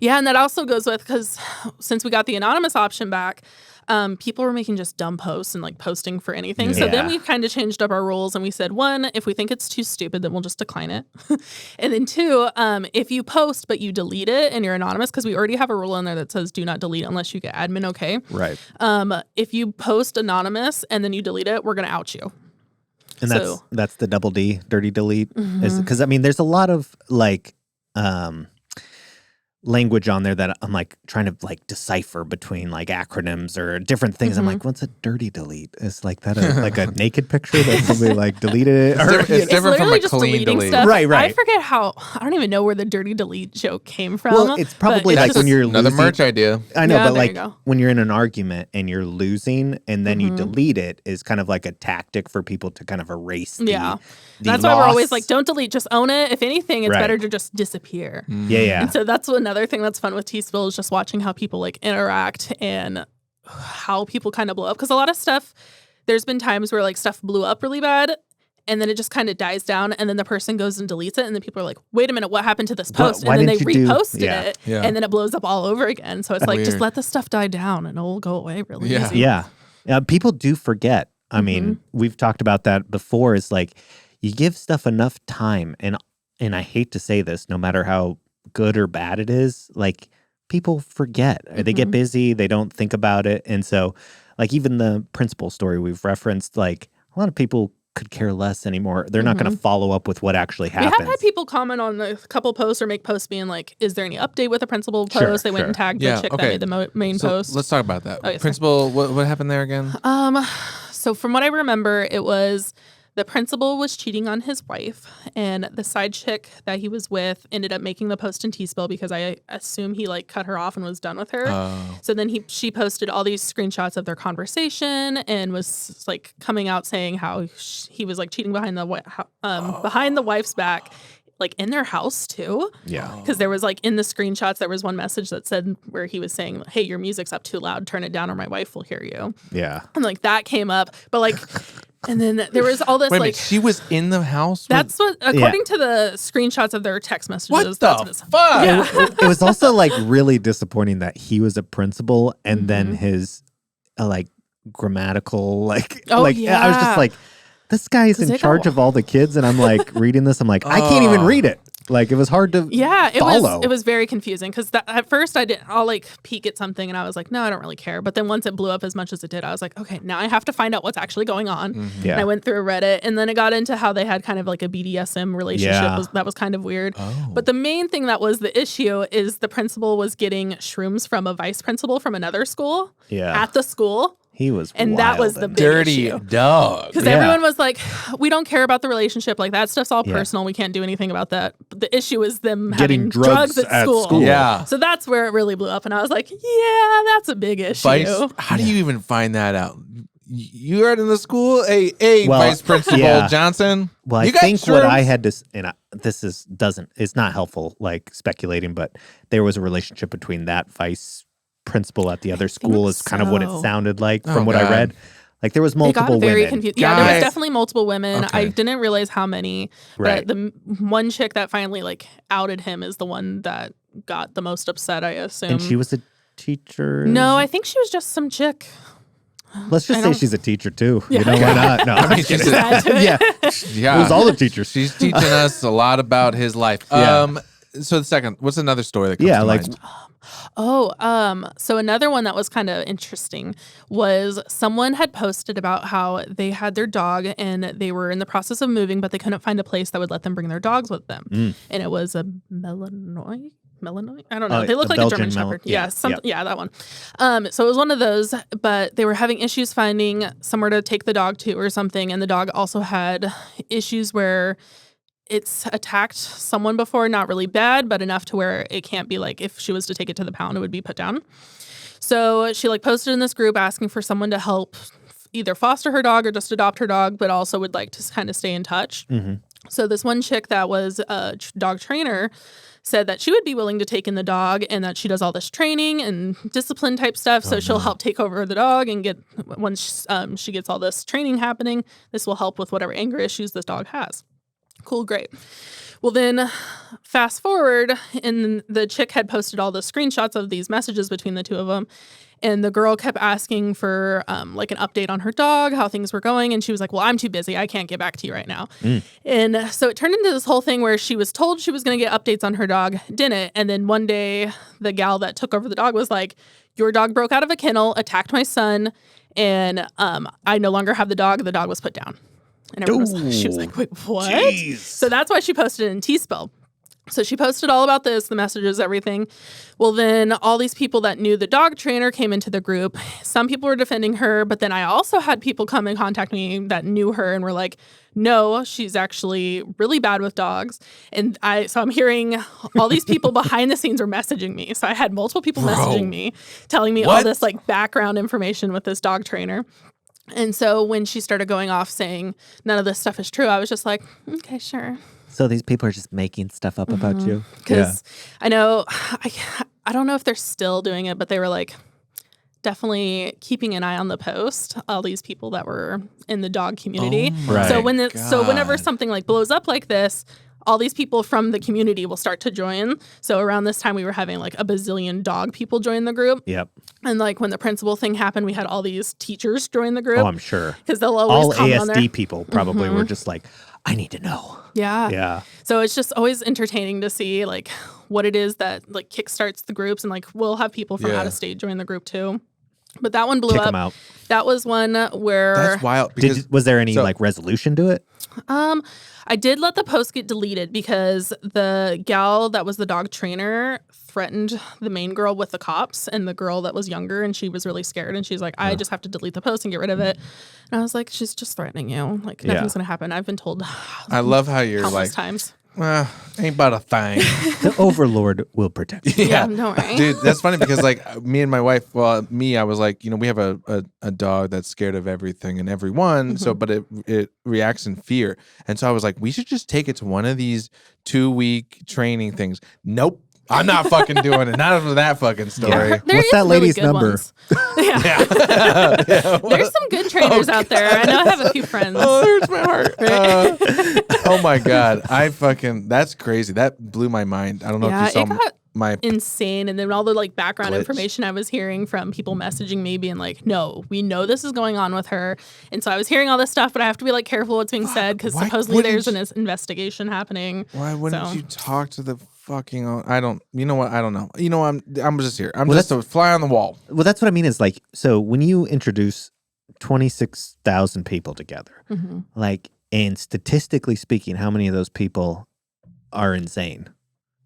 Yeah, and that also goes with, because since we got the anonymous option back, people were making just dumb posts and like posting for anything. Yeah. So then we kind of changed up our rules and we said, one, if we think it's too stupid, then we'll just decline it. And then two, if you post but you delete it and you're anonymous, because we already have a rule in there that says do not delete unless you get admin okay. Right. If you post anonymous and then you delete it, we're going to out you. And that's the double D, dirty delete. Because I mean, there's a lot of like language on there that I'm like trying to like decipher between like acronyms or different things. I'm like, what's a dirty delete? Is like that like a naked picture that somebody like deleted it? It's different from literally a just clean deleting delete. stuff. Right. I forget how. I don't even know where the dirty delete joke came from. Well, it's probably but like it's when just- you're Another losing. merch idea. I know, Yeah, but there you like go. when you're in an argument and you're losing and then you delete it is kind of like a tactic for people to kind of erase the That's why we're always loss. like, don't delete, just own it. If anything, it's Right. better to just disappear. Yeah. And so that's another thing that's fun with Tea Spill is just watching how people like interact and how people kind of blow up. Because a lot of stuff, there's been times where like stuff blew up really bad and then it just kind of dies down and then the person goes and deletes it and then people are like, wait a minute, what happened to this post? why And then they didn't you do- reposted Yeah. it Yeah. and then it blows up all over again. So it's like, just Weird. let the stuff die down and it'll go away really Yeah. easy. Yeah. People do forget. I mean, we've talked about that before. Is like you give stuff enough time, and I hate to say this, no matter how good or bad it is, like people forget. They get busy, they don't think about it, and so like even the principal story we've referenced, like a lot of people could care less anymore. They're not going to follow up with what actually We happens. have had people comment on a couple posts or make posts being like, is there any update with the principal post? Sure, They went and tagged the chick that made the main So post. let's talk about that. Oh, yes, Principal, what happened there again? So from what I remember, it was the principal was cheating on his wife, and the side chick that he was with ended up making the post in Tea Spill because I assume he like cut her off and was done with her. So then she posted all these screenshots of their conversation and was like coming out saying how he was like cheating behind the wife's back. Like in their house too. Yeah. Because there was like in the screenshots, there was one message that said where he was saying, hey, your music's up too loud, turn it down or my wife will hear you. Yeah. And like that came up. But like, and then there was all this Wait a like, minute, she was in the house? that's what, according to the screenshots of their text messages. What that's the what it's- fuck? Yeah. It was also like really disappointing that he was a principal and then his like grammatical like Oh, I was yeah. just like, this guy's 'Cause in they charge go- of all the kids, and I'm like reading this. I'm like, I can't even read it. Like it was hard to follow. It was very confusing because at first I'll like peek at something and I was like, no, I don't really care. But then once it blew up as much as it did, I was like, okay, now I have to find out what's actually going on. Yeah. And I went through Reddit and then it got into how they had kind of like a BDSM relationship. Yeah. That was kind of weird. But the main thing that was the issue is the principal was getting shrooms from a vice principal from another school at the school. He was And that was the wildin'. big Dirty issue. dog. Because Yeah. everyone was like, we don't care about the relationship. Like, that stuff's all Yeah. personal. We can't do anything about that. But the issue is them Getting having drugs drugs at school. school. Yeah. So that's where it really blew up. And I was like, yeah, that's a big issue. How do you even find that out? You are in the school? Hey, Well, Vice Principal yeah. Johnson. Well, you I got think what I shrooms? had to, it's not helpful, like speculating, but there was a relationship between that vice principal at the other school is kind of what it so. sounded like Oh, from what I God. read. Like there was It multiple got very women. confused. Yeah, there Guys. was definitely multiple women. I Okay. didn't realize how many. Right. But the one chick that finally like outed him is the one that got the most upset, I assume. And she was a teacher. No, I think she was just some chick. Let's just I say don't- she's a teacher too. Yeah. You know why not? No, I'm mean, just she's kidding. Add to it. Yeah, Yeah. it was all the teachers. She's teaching us a lot about his life. Yeah. So the second, what's another story that comes Yeah, to like mind? So another one that was kind of interesting was someone had posted about how they had their dog and they were in the process of moving, but they couldn't find a place that would let them bring their dogs with them. And it was a Malinois? I don't know. They look the like a German Belgian Shepherd. yeah, Yeah, that one. So it was one of those, but they were having issues finding somewhere to take the dog to or something. And the dog also had issues where it's attacked someone before, not really bad, but enough to where it can't be like if she was to take it to the pound, it would be put down. So she like posted in this group asking for someone to help either foster her dog or just adopt her dog, but also would like to kind of stay in touch. So this one chick that was a dog trainer said that she would be willing to take in the dog and that she does all this training and discipline type stuff. So she'll help take over the dog and get, once she gets all this training happening, this will help with whatever anger issues this dog has. Cool, great. Well, then fast forward, and the chick had posted all the screenshots of these messages between the two of them. And the girl kept asking for like an update on her dog, how things were going. And she was like, well, I'm too busy. I can't get back to you right now. And so it turned into this whole thing where she was told she was going to get updates on her dog, didn't. And then one day, the gal that took over the dog was like, your dog broke out of a kennel, attacked my son, and I no longer have the dog. The dog was put down. And everyone she was like, wait, what? Jeez. So that's why she posted it in Tea Spill. So she posted all about this, the messages, everything. Well, then all these people that knew the dog trainer came into the group. Some people were defending her, but then I also had people come and contact me that knew her and were like, no, she's actually really bad with dogs. And so I'm hearing all these people behind the scenes are messaging me. So I had multiple people messaging me, telling me all this like background information with this dog trainer. And so when she started going off saying none of this stuff is true, I was just like, okay, sure. So these people are just making stuff up about you? Because I know, I don't know if they're still doing it, but they were like definitely keeping an eye on the post, all these people that were in the dog community. Right. So whenever something like blows up like this, all these people from the community will start to join. So around this time, we were having like a bazillion dog people join the group. Yep. And like when the principal thing happened, we had all these teachers join the group. Oh, I'm sure. Because they'll always all comment on there. ASD people probably were just like, I need to know. Yeah. Yeah. So it's just always entertaining to see like what it is that like kickstarts the groups, and like we'll have people from out of state join the group too. But that one blew Kick up. them out. That was one where That's wild. Because Was there any like resolution to it? I did let the post get deleted because the gal that was the dog trainer threatened the main girl with the cops, and the girl that was younger, and she was really scared, and she's like, I just have to delete the post and get rid of it. And I was like, she's just threatening you. Like nothing's gonna happen. I've been told I love how you're countless like, times. ain't but a thing. The Overlord will protect you. Yeah, don't worry. Dude, that's funny because like me and my wife, I was like, we have a dog that's scared of everything and everyone. So, but it reacts in fear. And so I was like, we should just take it to one of these 2-week training things. Nope. I'm not fucking doing it. Not after that fucking story. There What's is that really lady's good number? ones. There's some good trainers out there. I know I have a few friends. Oh, it hurts my heart. Oh my God. That's crazy. That blew my mind. I don't know if you saw my insane. And then all the like background glitch. information I was hearing from people messaging me being like, no, we know this is going on with her. And so I was hearing all this stuff, but I have to be like careful what's being said because supposedly there's an investigation happening. Why wouldn't you talk to the fucking I don't know. I'm just here. I'm just a fly on the wall. Well, that's what I mean is like, so when you introduce 26,000 people together, like, and statistically speaking, how many of those people are insane?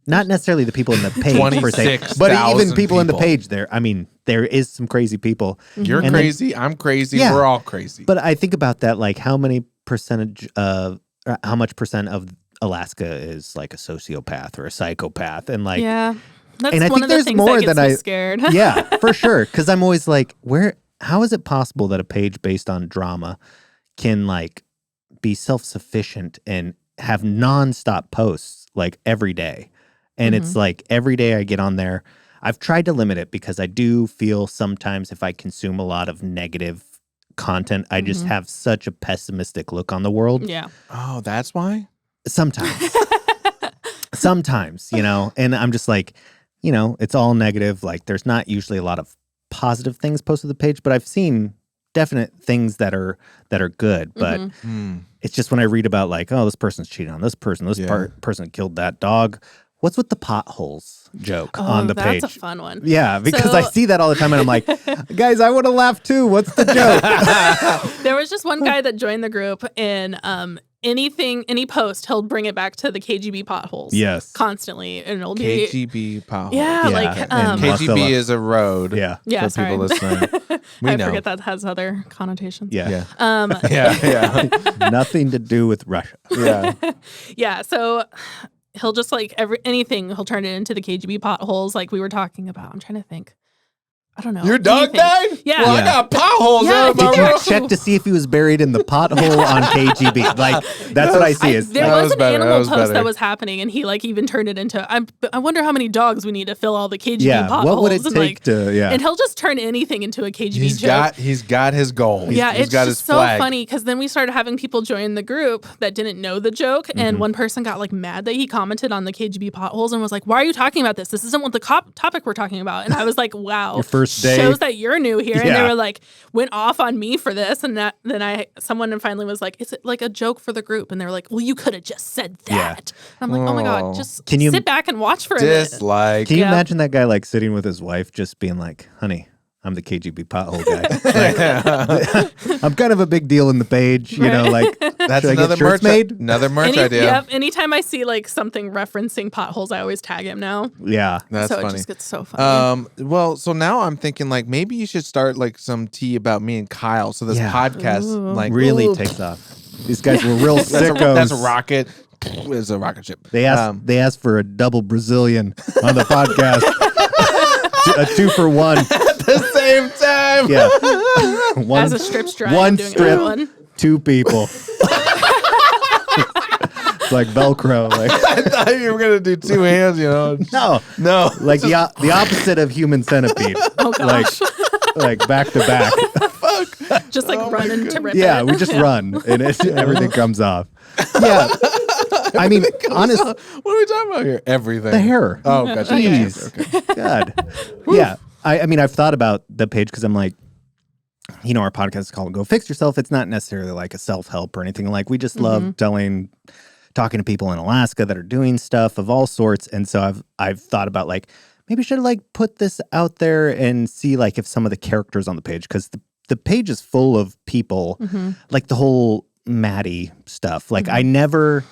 Not necessarily the people in the page per se, but even people in the page there. I mean, there is some crazy people. You're crazy. I'm crazy. We're all crazy. But I think about that, like how much percent of Alaska is like a sociopath or a psychopath, and like that's and I one think of the there's things more that gets than me scared. Yeah, for sure. Because I'm always like, how is it possible that a page based on drama can like be self-sufficient and have nonstop posts like every day? And it's like every day I get on there. I've tried to limit it because I do feel sometimes if I consume a lot of negative content, I just have such a pessimistic look on the world. Yeah. Oh, that's why? Sometimes. Sometimes, and I'm just like, it's all negative. Like there's not usually a lot of positive things posted to the page, but I've seen definite things that are good. But it's just when I read about like, oh, this person's cheating on this person, person killed that dog. What's with the potholes joke on the page? That's a fun one. Yeah, because I see that all the time and I'm like, guys, I want to laugh too. What's the joke? There was just one guy that joined the group, and any post, he'll bring it back to the KGB potholes. Yes. Constantly. And it'll be KGB potholes. Yeah, like and KGB is a road. Yeah. Yeah, for people listening. I forget that has other connotations. Yeah. Yeah. Nothing to do with Russia. Yeah. Yeah. So he'll just like anything, he'll turn it into the KGB potholes like we were talking about. I'm trying to think. I don't know. Your dog died? Yeah. Well, I got potholes out of my Did you road. check to see if he was buried in the pothole on KGB? Like, that's what I see. There was an animal post that was happening, and he like even turned it into. I wonder how many dogs we need to fill all the KGB potholes. What would it take to? Yeah, and he'll just turn anything into a KGB joke. He's got his goal. Yeah, he's it's got just his so flag. funny because then we started having people join the group that didn't know the joke, and one person got like mad that he commented on the KGB potholes and was like, "Why are you talking about this? This isn't what the topic we're talking about." And I was like, "Wow, your first day shows that you're new here." And they were like, went off on me for this, and someone finally was like, "Is it like a joke for the group?" And they were like, "Well, you could have just said that." Yeah. And I'm like, "Oh my god, just sit back and watch for a minute." Can you imagine that guy like sitting with his wife, just being like, "Honey, I'm the KGB pothole guy. Like, I'm kind of a big deal in the page, you know, like that's another merch made? Another merch idea. Yep. Anytime I see like something referencing potholes, I always tag him now. Yeah. That's so funny. It just gets so funny. Well, so now I'm thinking like maybe you should start like some tea about me and Kyle. So this podcast like really takes off. These guys were real sickos. That's a rocket. It's a rocket ship. They asked for a double Brazilian on the podcast. A 2-for-1 at the same time. Yeah. As a strip strike. One strip, 2 people. It's like Velcro. Like. I thought you were gonna do 2 hands. You know? No. Like the opposite of human centipede. Oh gosh. Like back to back. Fuck. Just like running to rip Yeah, it. we just run and everything comes off. Yeah. I mean, honestly, what are we talking about here? Everything. the hair. Oh, gotcha. Jeez. Okay. God. Yeah. I mean, I've thought about the page because I'm like, you know, our podcast is called Go Fix Yourself. It's not necessarily like a self-help or anything. Like, we just love talking to people in Alaska that are doing stuff of all sorts. And so I've thought about like, maybe I should like put this out there and see like if some of the characters on the page, because the page is full of people, like the whole Maddie stuff. Like I never,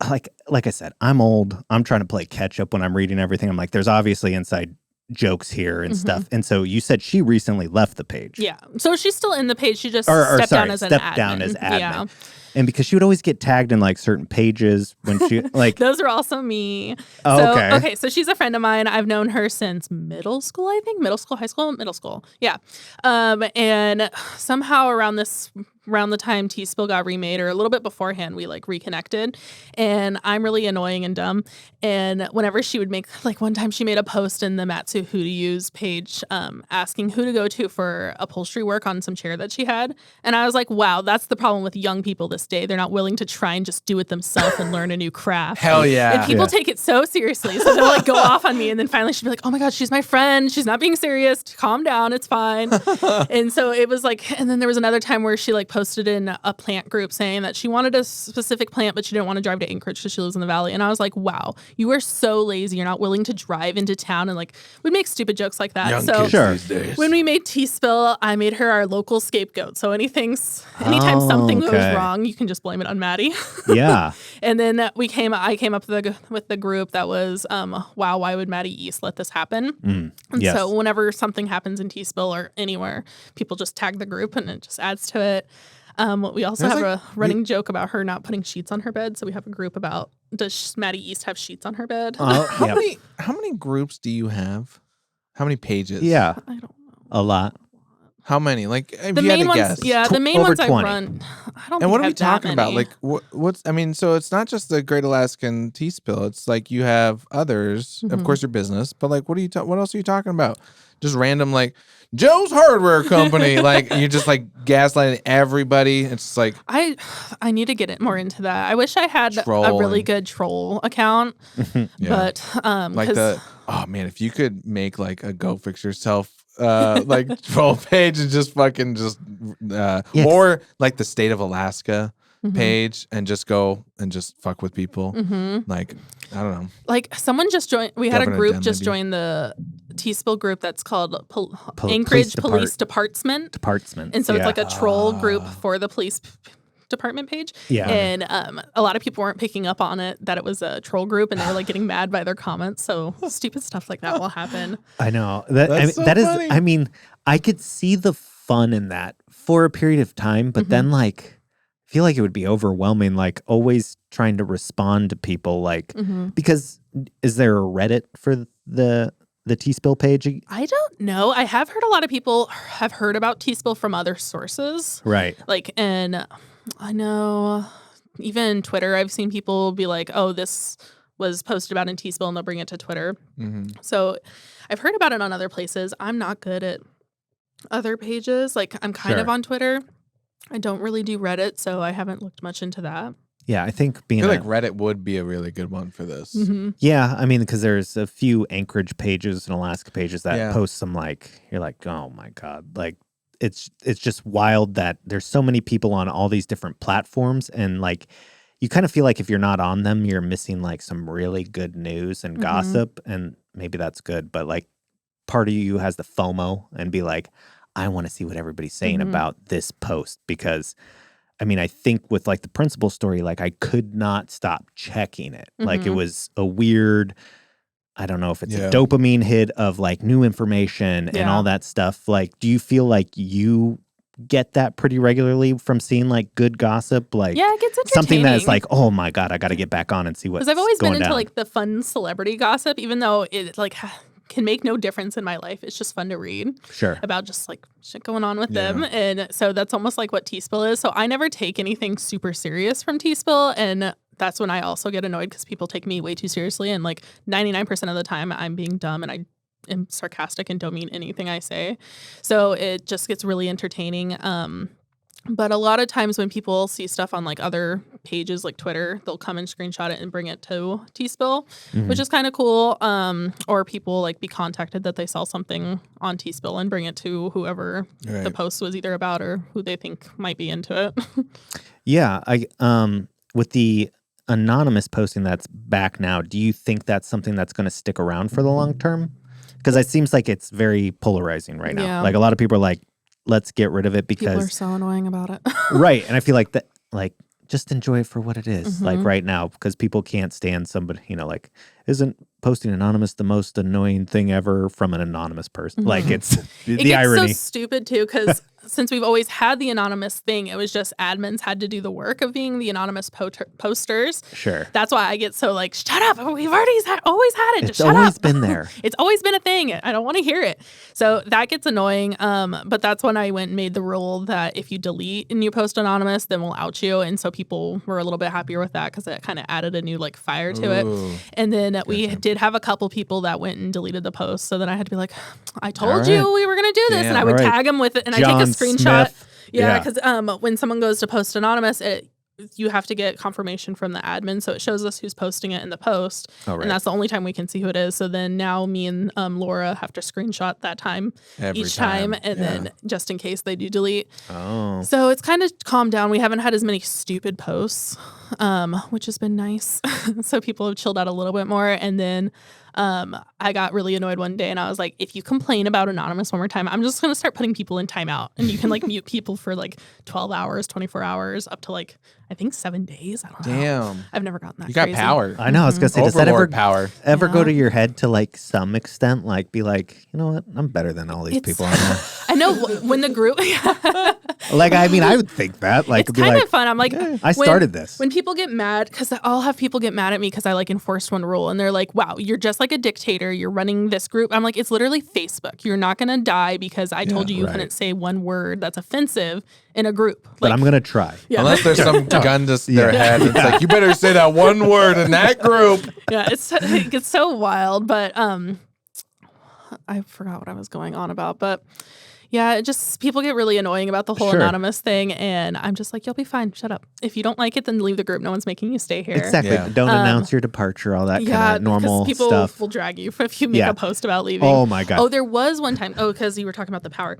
like I said, I'm old. I'm trying to play catch up when I'm reading everything. I'm like, there's obviously inside jokes here and stuff. And so you said she recently left the page. Yeah. So she's still in the page. She just stepped down as admin. Yeah. And because she would always get tagged in like certain pages when she like those are also me. Oh, so, okay. So she's a friend of mine. I've known her since middle school, I think. High school. Yeah. And somehow around the time Tea Spill got remade, or a little bit beforehand, we like reconnected. And I'm really annoying and dumb. And whenever she would make, like one time she made a post in the Matsu Who to Use page asking who to go to for upholstery work on some chair that she had. And I was like, wow, that's the problem with young people this day. They're not willing to try and just do it themselves and learn a new craft. Hell yeah. And people take it so seriously. So they'll like go off on me. And then finally she'd be like, oh my God, she's my friend. She's not being serious. Calm down. It's fine. And so it was like, and then there was another time where she like posted in a plant group saying that she wanted a specific plant, but she didn't want to drive to Anchorage because she lives in the valley. And I was like, wow, you are so lazy. You're not willing to drive into town. And like, we'd make stupid jokes like that. Young so kids these days. when we made Tea Spill, I made her our local scapegoat. So anytime something goes wrong, you can just blame it on Maddie. Yeah. And then I came up with the group that was, wow, why would Maddie East let this happen? And yes. so whenever something happens in Tea Spill or anywhere, people just tag the group and it just adds to it. We also have a running joke about her not putting sheets on her bed. So we have a group about, does Maddie East have sheets on her bed? How many groups do you have? How many pages? Yeah. I don't know. A lot. How many? Like, if The you had main to ones, guess. yeah, the main over ones 20. I run. I don't. And what think are I we have that talking about? many. Like, what's? I mean, so it's not just the Great Alaskan Tea Spill. It's like you have others, of course, your business. But like, what else are you talking about? Just random, like Joe's Hardware Company. Like you're just like gaslighting everybody. It's just like I need to get it more into that. I wish I had a Trolling. really good troll account, but like oh man, if you could make like a Go Fix Yourself like troll page and just fucking or like the State of Alaska page and just go and just fuck with people. Like, I don't know. Like someone just joined. We had a Governor group Dunleavy. just join the Tea Spill group that's called Anchorage Police Department. And so it's like a troll group for the police department page. Yeah. And a lot of people weren't picking up on it, that it was a troll group, and they were like getting mad by their comments. So stupid stuff like that will happen. I know. That's so funny. I mean, I could see the fun in that for a period of time, but then like, I feel like it would be overwhelming, like always trying to respond to people, like, because is there a Reddit for the the Tea Spill page? I don't know. I have heard a lot of people have heard about Tea Spill from other sources. Right. Like, and I know even Twitter, I've seen people be like, oh, this was posted about in Tea Spill, and they'll bring it to Twitter. Mm-hmm. So I've heard about it on other places. I'm not good at other pages. Like, I'm kind of on Twitter. I don't really do Reddit, so I haven't looked much into that. Yeah, I think being I feel like Reddit would be a really good one for this. Mm-hmm. Yeah, I mean, because there's a few Anchorage pages and Alaska pages that post some you're like, oh my God. Like, it's just wild that there's so many people on all these different platforms, and like, you kind of feel like if you're not on them, you're missing like some really good news and gossip, and maybe that's good, but like part of you has the FOMO and be like, I want to see what everybody's saying about this post, because I mean, I think with like the principal story, like I could not stop checking it. Like it was a weird, I don't know if it's a dopamine hit of like new information and all that stuff. Like, do you feel like you get that pretty regularly from seeing like good gossip? Like, yeah, it gets entertaining. Something that's like, oh my God, I got to get back on and see what's going down. Because I've always been into like the fun celebrity gossip, even though it like can make no difference in my life. It's just fun to read. Sure. About just like shit going on with them. And so that's almost like what Tea Spill is. So I never take anything super serious from Tea Spill. And that's when I also get annoyed because people take me way too seriously. And like 99% of the time I'm being dumb and I am sarcastic and don't mean anything I say. So it just gets really entertaining. But a lot of times when people see stuff on like other pages like Twitter, they'll come and screenshot it and bring it to Tea Spill, which is kind of cool. Or people like be contacted that they saw something on Tea Spill and bring it to whoever the post was either about or who they think might be into it. Yeah, with the anonymous posting that's back now, do you think that's something that's going to stick around for the long term? Because it seems like it's very polarizing right now. Yeah. Like a lot of people are like, let's get rid of it because people are so annoying about it. Right. And I feel like that, like, just enjoy it for what it is. Like right now, because people can't stand somebody, you know, like, isn't posting anonymous the most annoying thing ever from an anonymous person? Like it's the irony. It's so stupid too, because since we've always had the anonymous thing, it was just admins had to do the work of being the anonymous posters. Sure. That's why I get so like, shut up. We've already always had it. It's just shut up. always been there. It's always been a thing. I don't want to hear it. So that gets annoying. But that's when I went and made the rule that if you delete and you post anonymous, then we'll out you. And so people were a little bit happier with that because it kind of added a new like fire to it. And then we did have a couple people that went and deleted the post. So then I had to be like, I told you we were going to do this. And I would tag them with it. And I take a screenshot. Smith. Yeah, because when someone goes to post anonymous, you have to get confirmation from the admin. So it shows us who's posting it in the post. Oh, right. And that's the only time we can see who it is. So then now me and Laura have to screenshot that time each time. And then just in case they do delete. Oh. So it's kind of calmed down. We haven't had as many stupid posts, which has been nice. So people have chilled out a little bit more. And then I got really annoyed one day and I was like, if you complain about anonymous one more time, I'm just going to start putting people in timeout. And you can like mute people for like 12 hours, 24 hours, up to like, I think 7 days. I don't know. Damn. I've never gotten that You got crazy. power. I know. I was going to say, does that Overlord power. ever go to your head to like some extent? Like be like, you know what? I'm better than all these people on there. I know when the group... Like, I mean, I would think that. Like, it's kind of fun. I'm like, I started this. When people get mad, because I'll have people get mad at me because I like enforced one rule, and they're like, "Wow, you're just like a dictator. You're running this group." I'm like, it's literally Facebook. You're not gonna die because I told you couldn't say one word that's offensive in a group. Like, But I'm gonna try. Yeah. Unless there's some gun to their head. It's like, you better say that one word in that group. Yeah, it gets so wild. But I forgot what I was going on about, but. Yeah, it just people get really annoying about the whole anonymous thing, and I'm just like, you'll be fine. Shut up. If you don't like it, then leave the group. No one's making you stay here. Exactly. Yeah. Don't announce your departure, all that kind of normal people stuff. will drag you if you make a post about leaving. Oh my God. Oh, there was one time. Oh, because you were talking about the power.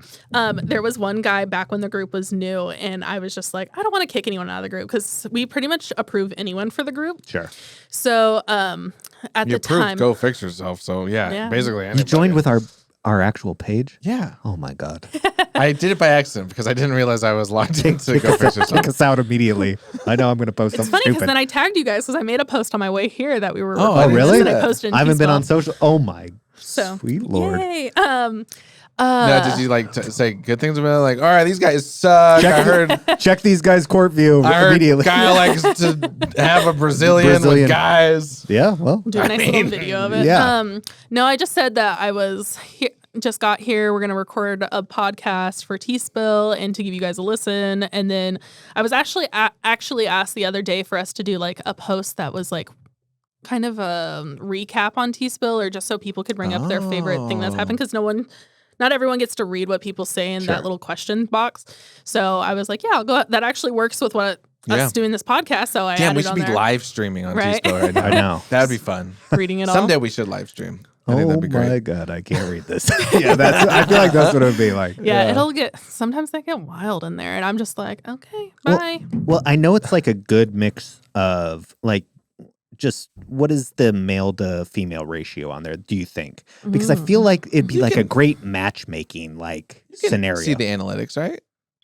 There was one guy back when the group was new, and I was just like, I don't want to kick anyone out of the group because we pretty much approve anyone for the group. Sure. So at You the time, approved Go Fix Yourself. So yeah. Basically anybody. You joined with our actual page? Yeah. Oh my God. I did it by accident because I didn't realize I was logged into Go Fix Yourself. Kick us out immediately. I know I'm going to post it's something funny because stupid. then I tagged you guys because I made a post on my way here that we were. Oh, Oh, really? And I posted. In I haven't been Peaceful. on social. Oh my So sweet Lord. Yay. No, did you like say good things about it? Like, all right, these guys suck. Check these guys' court view I heard immediately. Kyle likes to have a Brazilian with guys. Yeah, well. Do a nice little video of it. Yeah. No, I just said that I was here. Just got here. We're going to record a podcast for Tea Spill and to give you guys a listen. And then I was actually asked the other day for us to do like a post that was like kind of a recap on Tea Spill, or just so people could bring up their favorite thing that's happened, because not everyone gets to read what people say in that little question box. So I was like, yeah, I'll go. That actually works with what us doing this podcast. So I we added should be there. live streaming on Right? Tea Spill right now. I know. That would be fun. Reading it all. Someday we should live stream. I think that'd be great. My God, I can't read this. Yeah, I feel like that's what it would be like. Yeah, it'll get, sometimes they get wild in there. And I'm just like, okay, bye. Well, I know it's like a good mix of like, just what is the male to female ratio on there, do you think? Because I feel like it'd be like a great matchmaking like scenario. See the analytics, right?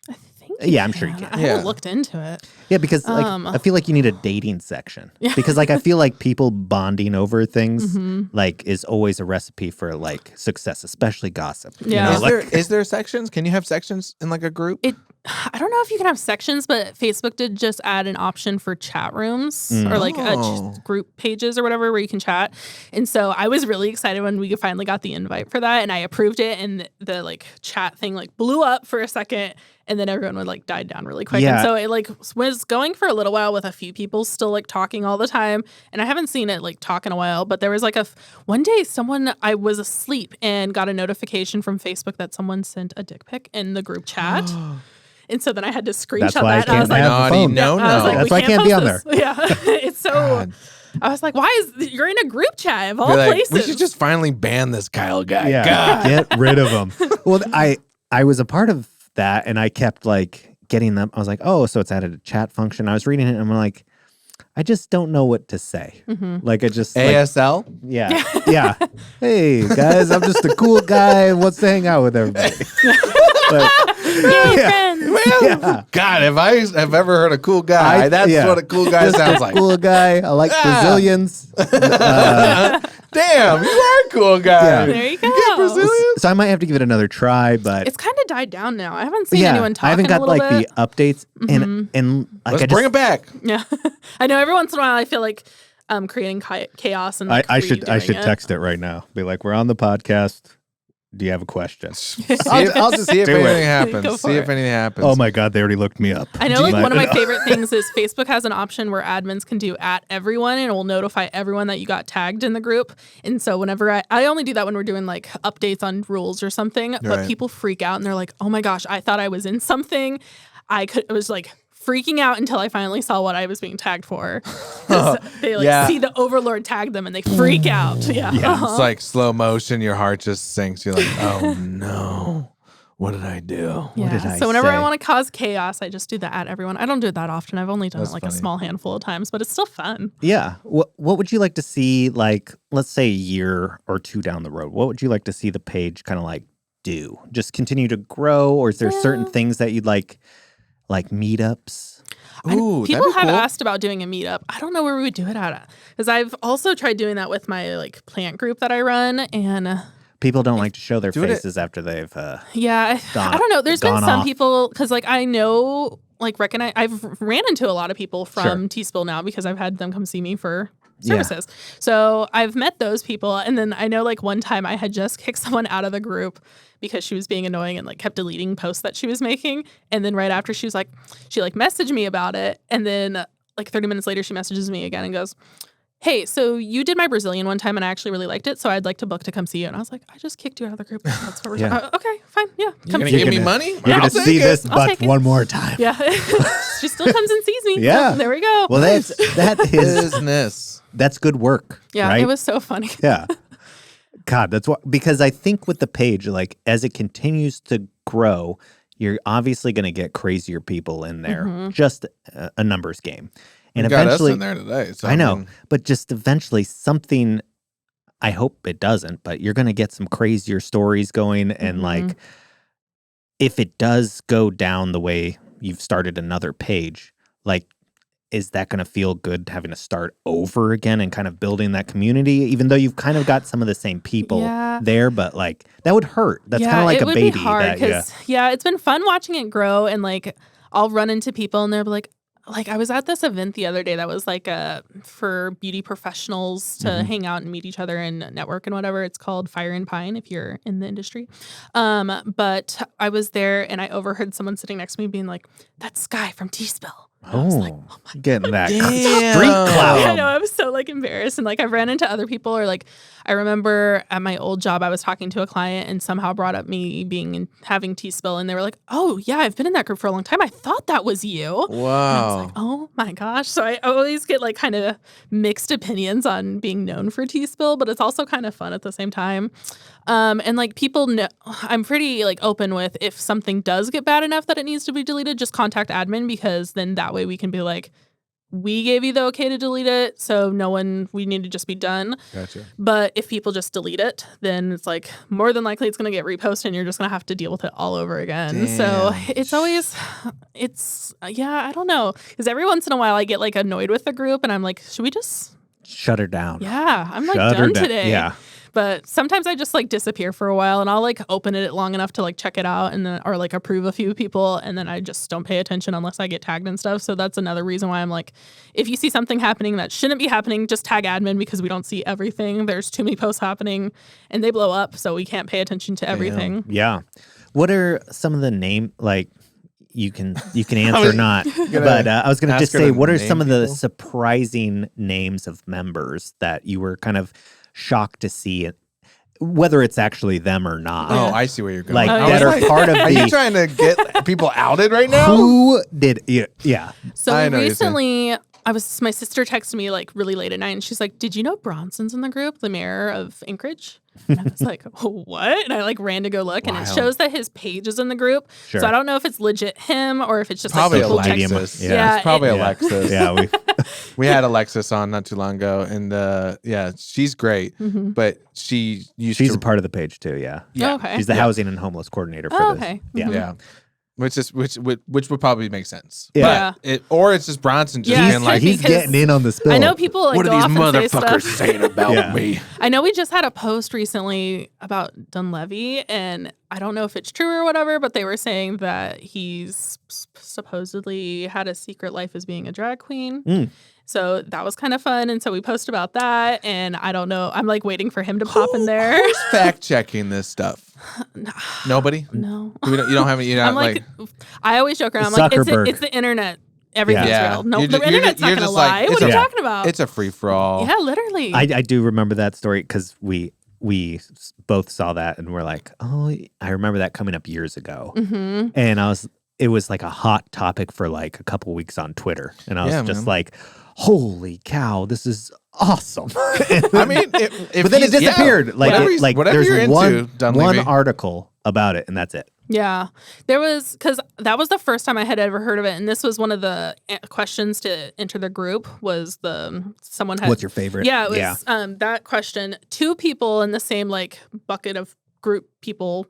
I think Yeah, I'm sure you can. I haven't looked into it. Yeah, because like I feel like you need a dating section. Because like I feel like people bonding over things like is always a recipe for like success, especially gossip. Yeah. You know, Is there sections? Can you have sections in like a group? I don't know if you can have sections, but Facebook did just add an option for chat rooms or like group pages or whatever where you can chat. And so I was really excited when we finally got the invite for that, and I approved it, and the like chat thing like blew up for a second, and then everyone would like died down really quick. Yeah. And so it like was going for a little while with a few people still like talking all the time, and I haven't seen it like talk in a while, but there was like one day I was asleep and got a notification from Facebook that someone sent a dick pic in the group chat. And so then I had to screenshot That's why that. And I was like, naughty, no. I was like, That's we why I can't be on post this. Yeah. It's so, God. I was like, you're in a group chat of all Be like, places. we should just finally ban this Kyle guy. yeah, God. get rid of them. Well, I was a part of that, and I kept like getting them. I was like, oh, so it's added a chat function. I was reading it, and I'm like, I just don't know what to say. Like I just ASL? Yeah. Hey guys, I'm just a cool guy who wants to hang out with everybody. Yay, friends. Well, God, if I have ever heard a cool guy, that's what a cool guy sounds like. Cool guy. I like Brazilians. Damn, you are a cool guy. Yeah. There you go. get Brazilian? So I might have to give it another try, but It's kind of died down now. I haven't seen anyone talking I haven't got a little like bit. the updates and like Let's bring it back. Yeah. I know every once in a while I feel like creating chaos and like I should redoing it. text it right now. Be like, we're on the podcast. Do you have a question? I'll just see if do it. anything Go happens. for See if it. anything happens. Oh my God, they already looked me up. I know like But- one of my favorite things is Facebook has an option where admins can do at everyone, and it will notify everyone that you got tagged in the group. And so whenever I only do that when we're doing like updates on rules or something, but Right. people freak out and they're like, oh my gosh, I thought I was in something. It was like freaking out until I finally saw what I was being tagged for. 'Cause they like see the overlord tag them and they freak out. Yeah. It's like slow motion. Your heart just sinks. You're like, oh no, what did I do? Yeah. did I So whenever say? I want to cause chaos, I just do that at everyone. I don't do it that often. I've only done That's it like funny. a small handful of times, but it's still fun. Yeah. What would you like to see, like, let's say a year or two down the road? What would you like to see the page kind of like do? Just continue to grow, or is there certain things that you'd like meetups? Ooh, People that'd be have cool. asked about doing a meetup. I don't know where we would do it at, because I've also tried doing that with my like plant group that I run, and People don't like to show their Do it- faces after they've yeah, Gone- I don't know. There's been gone some off. people, because like I know, like recognize. I've ran into a lot of people from Sure. Tea Spill now because I've had them come see me for Yeah. services. So I've met those people, and then I know like one time I had just kicked someone out of the group because she was being annoying and like kept deleting posts that she was making. And then right after she messaged me about it, and then like 30 minutes later she messages me again and goes, hey, so you did my Brazilian one time and I actually really liked it, so I'd like to book to come see you. And I was like, I just kicked you out of the group. That's what we're Yeah. talking about. Okay, fine, yeah. You're Come gonna see give me. me money? You're I'll gonna take see it. this I'll butt take it. one more time. Yeah. She still comes and sees me. Yeah. There we go. Well, that is Business. that's good work. yeah, right? it was so funny. Yeah. God, that's what, because I think with the page, like as it continues to grow, you're obviously going to get crazier people in there. Just a numbers game. And You got us eventually, in there today. So I know, mean, but just eventually something, I hope it doesn't, but you're going to get some crazier stories going. And like, if it does go down the way you've started another page, like is that going to feel good having to start over again and kind of building that community, even though you've kind of got some of the same people there, but like that would hurt. That's kind of like a baby. It would be hard because it's been fun watching it grow, and like I'll run into people and they're like I was at this event the other day that was like for beauty professionals to hang out and meet each other and network and whatever. It's called Fire and Pine if you're in the industry. But I was there and I overheard someone sitting next to me being like, "That's Sky from Tea Spill." I was like, oh my getting that Damn. street clout. I know, I was so like embarrassed. And like I've ran into other people, or like I remember at my old job, I was talking to a client and somehow brought up me having Tea Spill. And they were like, "Oh yeah, I've been in that group for a long time. I thought that was you." Wow. And I was like, oh my gosh. So I always get like kind of mixed opinions on being known for Tea Spill, but it's also kind of fun at the same time. And like people know, I'm pretty like open with if something does get bad enough that it needs to be deleted, just contact admin, because then that way we can be like, we gave you the okay to delete it, so we need to just be done. Gotcha. But if people just delete it, then it's like more than likely it's going to get reposted and you're just going to have to deal with it all over again. Damn. So I don't know. Because every once in a while I get like annoyed with the group and I'm like, should we just shut her down? Yeah, I'm like Shut her done down. today. Yeah. But sometimes I just like disappear for a while and I'll like open it long enough to like check it out and then or like approve a few people, and then I just don't pay attention unless I get tagged and stuff. So that's another reason why I'm like, if you see something happening that shouldn't be happening, just tag admin, because we don't see everything. There's too many posts happening and they blow up, so we can't pay attention to everything. Yeah. What are some of the name, like you can answer or not, but I was going to just say, what are some of the surprising names of members that you were kind of shocked to see, whether it's actually them or not? Oh, I see where you're going. Like that are part of Are you trying to get people outed right now? Who did? Yeah. So recently, my sister texted me like really late at night, and she's like, "Did you know Bronson's in the group, the mayor of Anchorage?" And I was like, "Oh, what?" And I like ran to go look, and it shows that his page is in the group. Sure. So I don't know if it's legit him or if it's just probably like people Alexis. Yeah, it's probably Alexis. Yeah, we had Alexis on not too long ago, and she's great, but she's a part of the page too. Yeah. Oh, okay. She's the housing and homeless coordinator for this. Okay. Yeah. Yeah. Which would probably make sense. Yeah. But or it's just Bronson just Yeah, being like, he's getting in on the spill. I know people like what go are these off and say motherfuckers stuff. saying about me? I know we just had a post recently about Dunleavy, and I don't know if it's true or whatever, but they were saying that he's supposedly had a secret life as being a drag queen. So that was kind of fun, and so we posted about that, and I don't know. I'm like waiting for him to pop in there. Who's fact checking this stuff? Nobody? No. You don't have any. You're not I'm like, I always joke around. I'm like, it's the internet. Everything's real. No, the internet's not going to lie. What are you talking about? It's a free for all. Yeah, literally. I do remember that story because we both saw that and we're like, oh, I remember that coming up years ago, and it was like a hot topic for like a couple weeks on Twitter, and I was just like, holy cow, this is awesome. I mean, but then it disappeared. Whatever you're into, one article about it, and that's it. Yeah, there was, because that was the first time I had ever heard of it, and this was one of the questions to enter the group. Was someone had, what's your favorite? Yeah, it was that question. Two people in the same like bucket of group people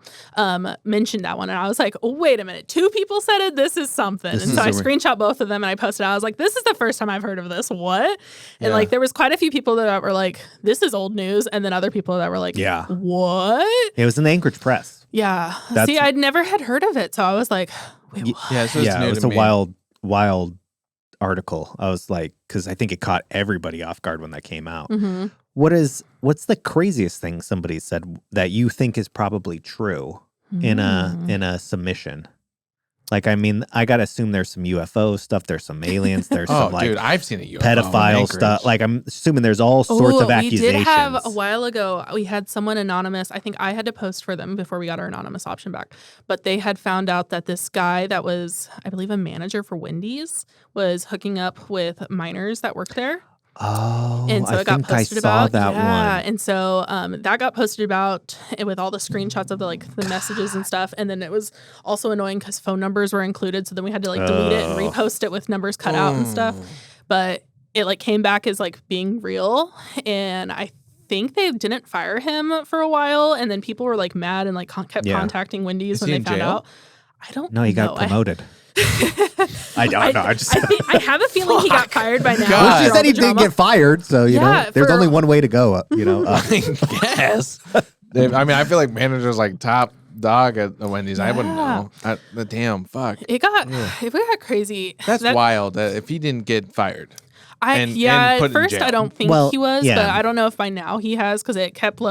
mentioned that one, and I was like, oh, wait a minute, two people said it, this is something. And so I screenshot both of them and I posted it. I was like, this is the first time I've heard of this. What? And like there was quite a few people that were like, this is old news, and then other people that were like, what? It was in the Anchorage Press. Yeah. See, I'd never had heard of it, so I was like, wait, what? It was a wild article. I was like, because I think it caught everybody off guard when that came out. What's the craziest thing somebody said that you think is probably true in a submission? Like, I mean, I gotta assume there's some UFO stuff, there's some aliens, there's some like, dude, I've seen a UFO pedophile stuff. Like, I'm assuming there's all sorts of accusations. We did have a while ago. We had someone anonymous. I think I had to post for them before we got our anonymous option back. But they had found out that this guy that was, I believe, a manager for Wendy's was hooking up with minors that worked there. Oh, and so I it got think posted I saw about that one. And so that got posted about with all the screenshots of the messages and stuff. And then it was also annoying because phone numbers were included, so then we had to like delete it and repost it with numbers cut out and stuff. But it like came back as like being real, and I think they didn't fire him for a while, and then people were like mad and like kept contacting Wendy's when they found out. I don't know. No, he got promoted. I don't know. I have a feeling he got fired by now. Well, she after said all he the didn't drama. get fired, so there's only one way to go. Yes. I mean, I feel like managers like top dog at the Wendy's. I wouldn't know. The damn fuck. It got crazy. That's wild. If he didn't get fired. And put at in first jail. I don't think he was, but I don't know if by now he has, because it kept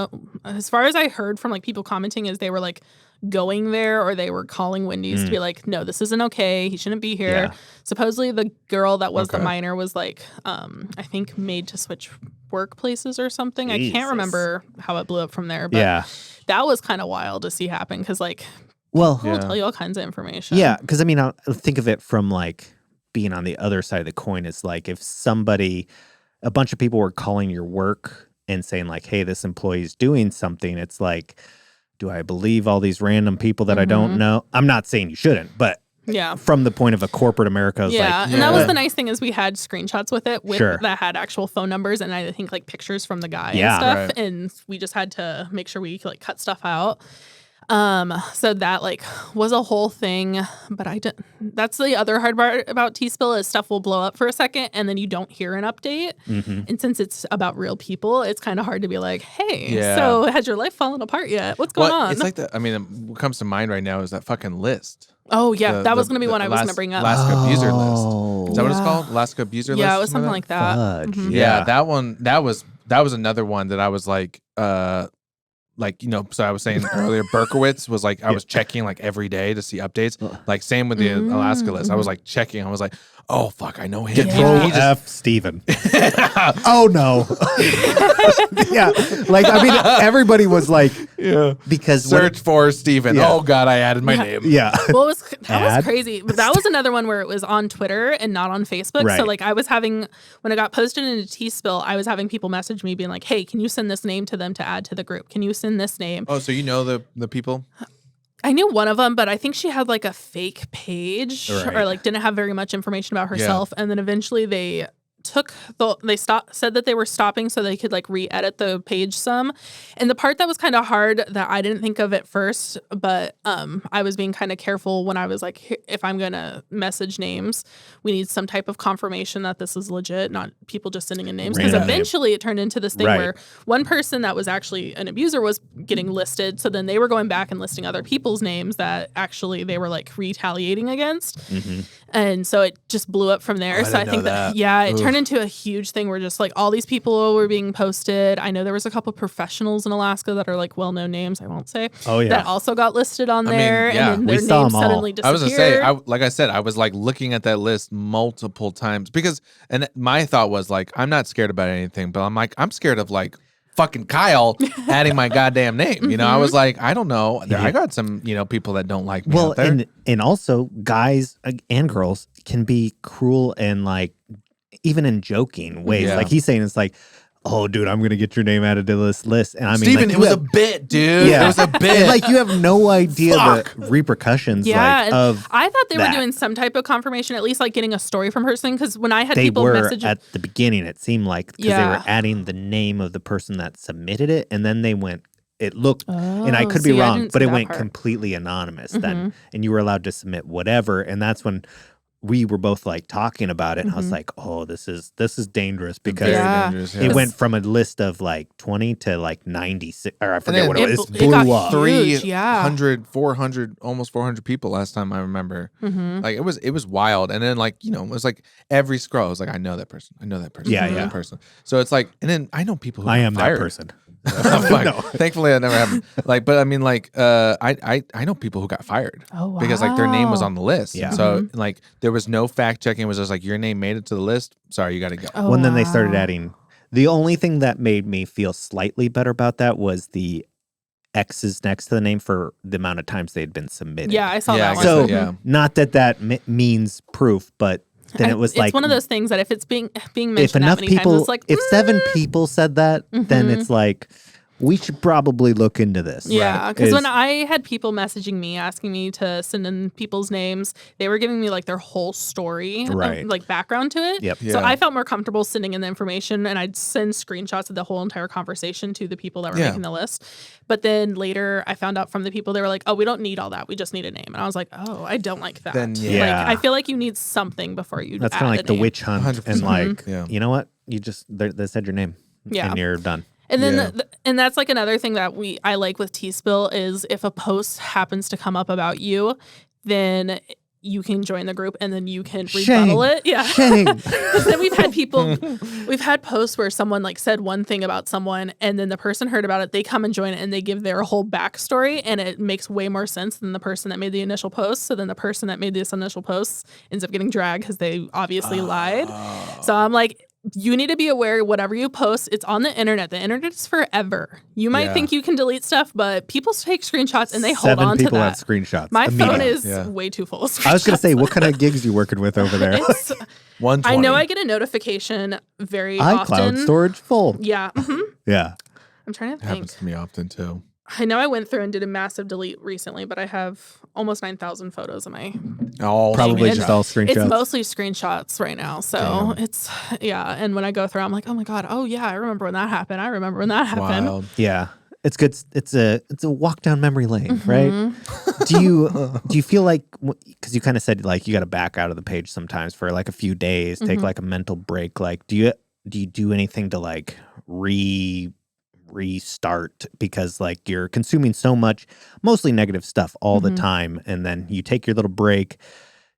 as far as I heard from like people commenting is they were like going there or they were calling Wendy's to be like, no, this isn't okay. He shouldn't be here. Yeah. Supposedly the girl that was the minor was like, I think made to switch workplaces or something. Jesus. I can't remember how it blew up from there, but that was kind of wild to see happen because like, well, they'll tell you all kinds of information. Yeah, because I mean, I'll think of it from like being on the other side of the coin is like if a bunch of people were calling your work and saying like, hey, this employee's doing something, it's like, do I believe all these random people that I don't know? I'm not saying you shouldn't, but from the point of a corporate America, and that was the nice thing is we had screenshots with it that had actual phone numbers and I think like pictures from the guy and stuff, and we just had to make sure we like cut stuff out. So that like was a whole thing, but that's the other hard part about Tea Spill is stuff will blow up for a second and then you don't hear an update. And since it's about real people, it's kind of hard to be like, hey, so has your life fallen apart yet? What's going on? It's like what comes to mind right now is that fucking list. Oh yeah, that was going to be one I was going to bring up. Alaska abuser list. Is that what it's called? Alaska abuser list? Yeah, it was something like that. Yeah, that one, that was another one that I was like, so I was saying earlier, Berkowitz was like, I was checking like every day to see updates. Like same with the Alaska list. I was like checking. I was like, oh fuck, I know him. Control F Steven. Oh no. Yeah. Like, I mean, everybody was like, because search for Steven. Yeah. Oh God, I added my name. Yeah. Well, that was crazy. But that was another one where it was on Twitter and not on Facebook. Right. So like I was having, when it got posted into Tea Spill, I was having people message me being like, hey, can you send this name to them to add to the group? Can you send this name? Oh, so you know the people? I knew one of them, but I think she had like a fake page or like didn't have very much information about herself. And then eventually they said that they were stopping so they could like re-edit the page some. And the part that was kind of hard that I didn't think of at first, but I was being kind of careful when I was like, if I'm going to message names, we need some type of confirmation that this is legit, not people just sending in names. Because eventually it turned into this thing where one person that was actually an abuser was getting listed. So then they were going back and listing other people's names that actually they were like retaliating against. And so it just blew up from there. So I think that it turned into a huge thing where just like all these people were being posted. I know there was a couple professionals in Alaska that are like well-known names, I won't say, that also got listed on there. And then their names suddenly disappeared. I was going to say, like I said, I was like looking at that list multiple times because, and my thought was like, I'm not scared about anything, but I'm like, I'm scared of like fucking Kyle adding my goddamn name. You know, I was like, I don't know. I got some, people that don't like me out there. And also guys and girls can be cruel and like, even in joking ways. Like he's saying, it's like, oh, dude, I'm going to get your name added to this list. And I mean, Steven, it was a bit, dude. Yeah. It was a bit. And like, you have no idea the repercussions of I thought they were doing some type of confirmation, at least like getting a story from her thing. Because when I had they people were message at the beginning, it seemed like, because they were adding the name of the person that submitted it. And then they went, it looked, and I could be wrong, but it went completely anonymous then. And you were allowed to submit whatever. And that's when we were both like talking about it, and I was like, "Oh, this is dangerous," because it went from a list of like 20 to like 96, or I forget what it was. It blew up. 300, 400, almost 400 people last time I remember. Like it was wild, and then like it was like every scroll, I was like, I know that person, I know that person, I know that person. So it's like, and then I know people who I am fired. that person. No. Thankfully, that never happened. Like, but I mean, like, I know people who got fired because like their name was on the list. Yeah. So like there was no fact checking. It was just like your name made it to the list. Sorry, you got to go. Well, then they started adding. The only thing that made me feel slightly better about that was the X's next to the name for the amount of times they'd been submitted. Yeah, I saw that one. So not that means proof, but then it was like, it's one of those things that if it's being mentioned if enough that many people, times, it's like, if 7 people said that, then it's like, we should probably look into this. Yeah, because when I had people messaging me asking me to send in people's names, they were giving me like their whole story, Right. like background to it. Yep. So Yeah. I felt more comfortable sending in the information, and I'd send screenshots of the whole entire conversation to the people that were making the list. But then later, I found out from the people, they were like, "Oh, we don't need all that. We just need a name." And I was like, "Oh, I don't like that." Then, yeah. Like, I feel like you need something before you. That's add kind of like a the name. witch hunt, 100%. and like, Yeah. you know what? You just they said your name, Yeah. and you're done. And then, Yeah. and that's like another thing that I like with Tea Spill is if a post happens to come up about you, then you can join the group and then you can rebuttal it. Yeah. Shame. Because then we've had posts where someone like said one thing about someone and then the person heard about it, they come and join it and they give their whole backstory and it makes way more sense than the person that made the initial post. So then the person that made this initial post ends up getting dragged because they obviously lied. So I'm like, you need to be aware whatever you post, it's on the internet. The internet is forever. You might Yeah. think you can delete stuff, but people take screenshots and they hold 7 on to people that. have screenshots. My phone immediately. is way too full of screenshots. I was gonna say, what kind of gigs you working with over there? It's, 120. I know I get a notification very iCloud often. storage full. Yeah. Yeah. I'm trying to It think. happens to me often too. I know I went through and did a massive delete recently, but I have almost 9,000 photos of my. All Probably screenshots. just all screenshots. It's mostly screenshots right now. So it's, yeah. And when I go through, I'm like, oh my God, oh yeah, I remember when that happened. I remember when that happened. Wild. Yeah. It's good. It's a walk down memory lane, Mm-hmm. right? Do you feel like, because you kind of said like you got to back out of the page sometimes for like a few days, take like a mental break. Like, do you do anything to like restart because like you're consuming so much, mostly negative stuff all the time, and then you take your little break?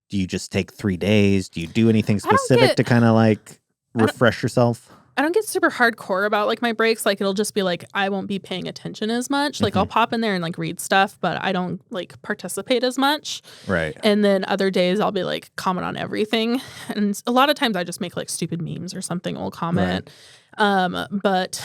Do you just take 3 days? Do you do anything specific to kind of like refresh yourself? I don't get super hardcore about like my breaks. Like it'll just be like I won't be paying attention as much. Like I'll pop in there and like read stuff, but I don't like participate as much. Right. And then other days I'll be like comment on everything. And a lot of times I just make like stupid memes or something. We'll comment. But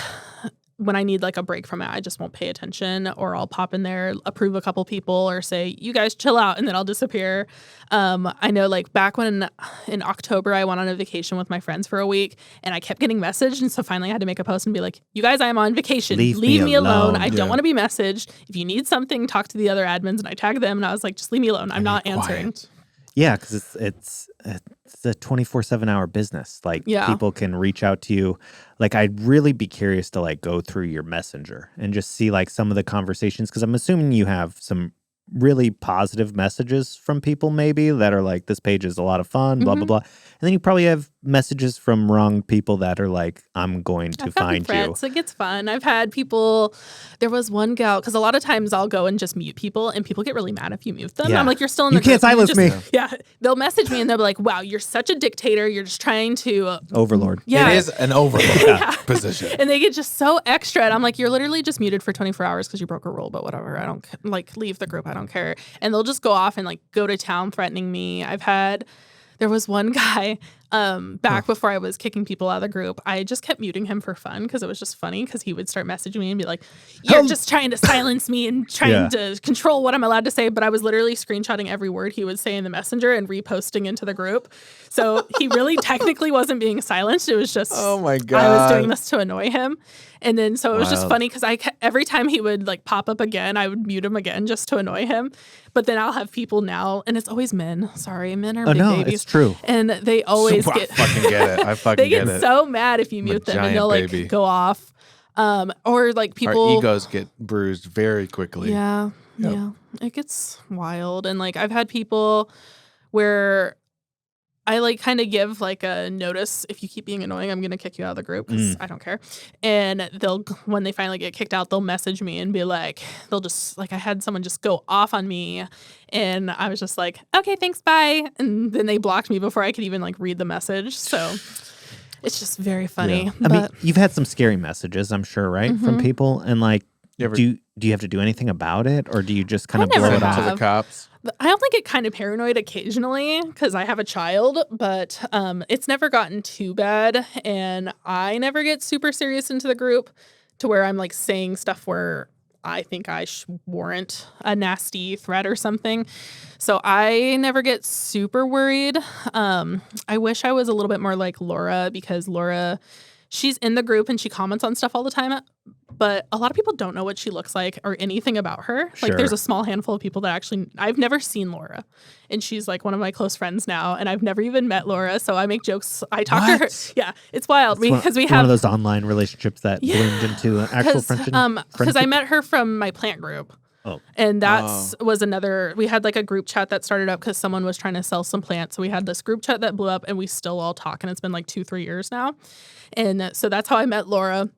when I need like a break from it, I just won't pay attention, or I'll pop in there, approve a couple people, or say, you guys chill out, and then I'll disappear. I know like back when in October, I went on a vacation with my friends for a week and I kept getting messaged. And so finally I had to make a post and be like, you guys, I'm on vacation. Leave me me alone. alone. I don't want to be messaged. If you need something, talk to the other admins. And I tagged them and I was like, just leave me alone. I'm not answering. Quiet. Yeah, because it's a 24/7 hour business. Like people can reach out to you. Like I'd really be curious to like go through your messenger and just see like some of the conversations, because I'm assuming you have some really positive messages from people maybe that are like, this page is a lot of fun, blah blah blah. And then you probably have messages from wrong people that are like, I'm going to find you. It gets fun. I've had people, there was one gal, because a lot of times I'll go and just mute people and people get really mad if you mute them. Yeah. I'm like, you're still in the You can't group. silence me. Yeah. They'll message me and they'll be like, wow, you're such a dictator. You're just trying to. Overlord. Yeah. It is an overload position. And they get just so extra. And I'm like, you're literally just muted for 24 hours because you broke a rule, but whatever. I don't like leave the group. I don't care. And they'll just go off and like go to town threatening me. There was one guy back before I was kicking people out of the group. I just kept muting him for fun because it was just funny, because he would start messaging me and be like, you're just trying to silence me and trying to control what I'm allowed to say. But I was literally screenshotting every word he would say in the messenger and reposting into the group. So he really technically wasn't being silenced. It was just, Oh my God. I was doing this to annoy him. And then so it was just Wild. funny because every time he would like pop up again, I would mute him again just to annoy him. But then I'll have people now, and it's always men. Sorry, men are big babies. It's true. And they always I get fucking get it. I fucking they get it. so mad if you I'm a mute them, and giant they'll like baby. go off. Or like people. Our egos get bruised very quickly. Yeah, yeah, it gets wild. And like I've had people where I like kind of give like a notice, if you keep being annoying, I'm gonna kick you out of the group because I don't care. And when they finally get kicked out, they'll message me and be like, they'll just like, I had someone just go off on me, and I was just like, okay, thanks, bye. And then they blocked me before I could even like read the message. So it's just very funny. I mean, you've had some scary messages, I'm sure, right, from people, and like, You ever do you have to do anything about it, or do you just kind of I blow never it send off? to the cops? I don't think get kind of paranoid occasionally because I have a child, but it's never gotten too bad. And I never get super serious into the group to where I'm like saying stuff where I think I warrant a nasty threat or something. So I never get super worried. I wish I was a little bit more like Laura, because Laura, she's in the group and she comments on stuff all the time. but a lot of people don't know what she looks like or anything about her. Like Sure. there's a small handful of people that actually, I've never seen Laura, and she's like one of my close friends now, and I've never even met Laura. So I make jokes. I talk to her. What? Yeah, it's wild because we one have of those online relationships that bloomed into an actual friendship. because I met her from my plant group. Oh. And was another, we had like a group chat that started up because someone was trying to sell some plants. So we had this group chat that blew up and we still all talk. And it's been like 2-3 years now. And so that's how I met Laura.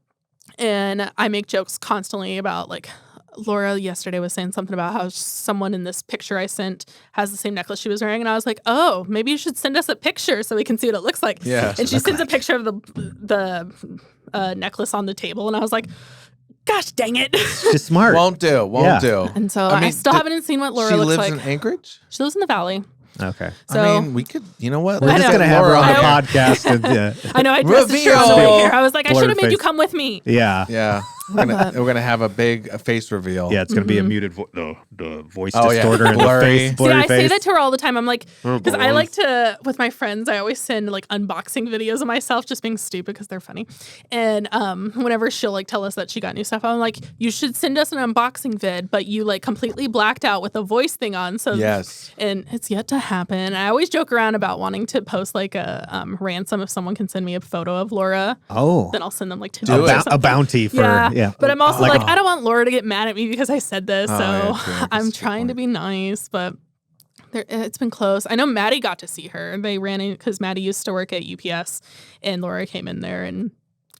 And I make jokes constantly about like, Laura yesterday was saying something about how someone in this picture I sent has the same necklace she was wearing. And I was like, oh, maybe you should send us a picture so we can see what it looks like. Yeah. And she sends a picture of the necklace on the table. And I was like, gosh dang it. She's smart. Won't do. And so I still haven't seen what Laura she looks lives like. in Anchorage? She lives in the valley. Okay. So I mean, we could, you know what? We're Let's just get going to have her on the Laura podcast. And, I know I dressed the shirt on the Reveal. way here. I was like, I should have Blurred made you face. come with me. yeah. Yeah. We're gonna have a big face reveal. Yeah, it's going to be a muted the voice Oh, yeah. distorter and the Blurry. face, See, See, blurry I say face. that to her all the time. I'm like, Oh, because I boy. like to, with my friends, I always send like unboxing videos of myself just being stupid because they're funny. And whenever she'll like tell us that she got new stuff, I'm like, you should send us an unboxing vid, but you like completely blacked out with a voice thing on. So Yes. and it's yet to happen. I always joke around about wanting to post like a ransom if someone can send me a photo of Laura. Oh. Then I'll send them like $10 Do or it. something. A bounty for, yeah. But I'm also Like like, I don't want Laura to get mad at me because I said this. Oh, So yeah, true. That's I'm a good trying to point. be nice, but it's been close. I know Maddie got to see her. They ran in because Maddie used to work at UPS and Laura came in there and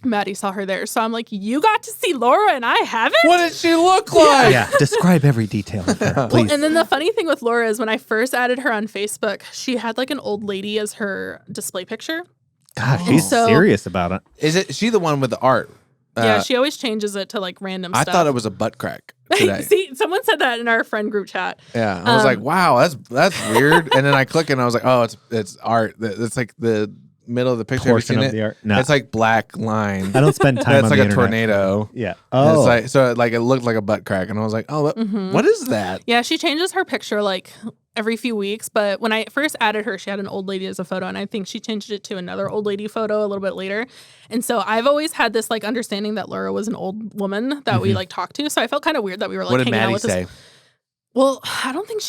Maddie saw her there. So I'm like, you got to see Laura and I haven't? What did she look like? Yeah, describe every detail of her, please. Well, and then the funny thing with Laura is when I first added her on Facebook, she had like an old lady as her display picture. Gosh, she's So- serious about it. Is she the one with the art? Yeah, she always changes it to like random I stuff. thought it was a butt crack today. See, someone said that in our friend group chat. Yeah, I was like, wow, that's weird. And then I click and I was like, oh, it's art. It's like the middle of the picture. Portion Have you of seen the it? art. No. It's like black line. I don't spend time It's on like the a internet. tornado. Yeah. And Oh. it's like so like it looked like a butt crack, and I was like, oh, what is that? Yeah, she changes her picture like every few weeks. But when I first added her, she had an old lady as a photo, and I think she changed it to another old lady photo a little bit later. And so I've always had this like understanding that Laura was an old woman that we like talked to. So I felt kind of weird that we were like What did hanging out Maddie with say? this. Well, I don't think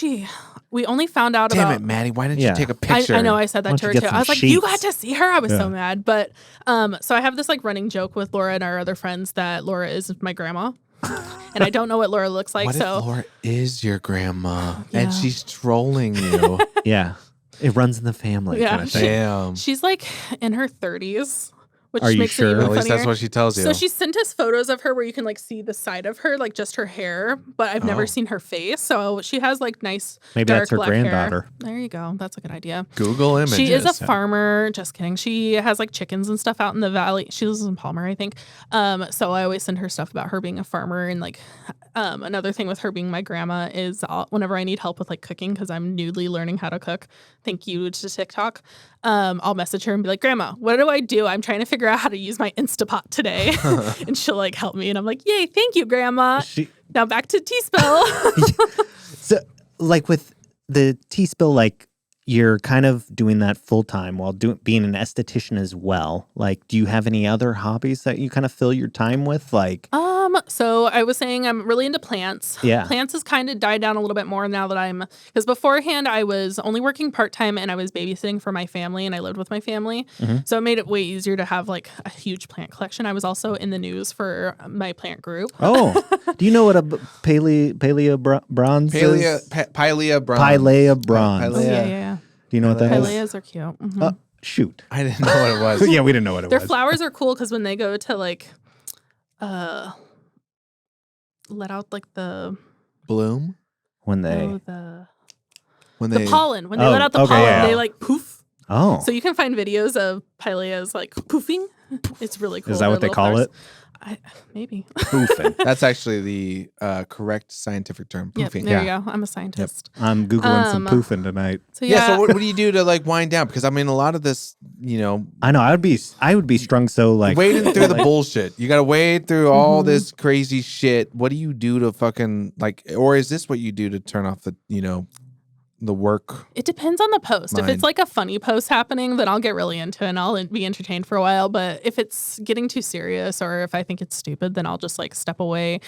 we only found out Damn about. it, Maddie! Why didn't Yeah. you take a picture? I know I said Why that don't to her you too. get I was some like, you got sheets? to see her. I was Yeah. so mad. But so I have this like running joke with Laura and our other friends that Laura is my grandma. And I don't know what Laura looks like. What so if Laura is your grandma Yeah. and she's trolling you? Yeah. It runs in the family Yeah. kind of thing. Damn. she's like in her 30s, which Are you makes sure? it even At least funnier. that's what she tells you. So she sent us photos of her where you can like see the side of her, like just her hair, but I've never seen her face. So she has like nice Maybe dark that's her black hair. granddaughter. There you go. That's a good idea. Google images. She is a farmer. Just kidding. She has like chickens and stuff out in the valley. She lives in Palmer, I think. So I always send her stuff about her being a farmer. And like another thing with her being my grandma is whenever I need help with like cooking, because I'm newly learning how to cook, thank you to TikTok, I'll message her and be like, Grandma, what do I do? I'm trying to figure out how to use my Instapot today. And she'll like help me. And I'm like, yay, thank you, Grandma. Now back to Tea Spill. So, like with the tea spill, like you're kind of doing that full time while being an esthetician as well. Like, do you have any other hobbies that you kind of fill your time with? Like, So I was saying I'm really into plants. Yeah. Plants has kind of died down a little bit more now that because beforehand I was only working part-time and I was babysitting for my family and I lived with my family. So it made it way easier to have like a huge plant collection. I was also in the news for my plant group. oh, do you know what a palea bronze is? Pilea bronze. Pilea bronze. Oh, yeah. Do you know what that is? Pileas are cute. Mhm. Shoot. I didn't know what it was. Yeah, we didn't know what it Their was. flowers are cool because when they go to like, let out like the Bloom When they. when the they pollen. When they Oh, let out the okay, pollen, yeah. they like poof. Oh. So you can find videos of pileas like poofing. It's really cool. Is that They're what they little call flowers. it? Maybe. Poofing. That's actually the correct scientific term. Yep, Poofing. there you go. I'm a scientist. I'm Googling some poofing tonight. So Yeah. yeah. So what do you do to like wind down? Because I mean, a lot of this, you know, I know. I would be strung so like wading through the like- bullshit. You got to wade through all this crazy shit. What do you do to fucking like, or is this what you do to turn off the, you know, the work. It depends on the post. If Mind. it's like a funny post happening, then I'll get really into it and I'll be entertained for a while. But if it's getting too serious or if I think it's stupid, then I'll just like step away.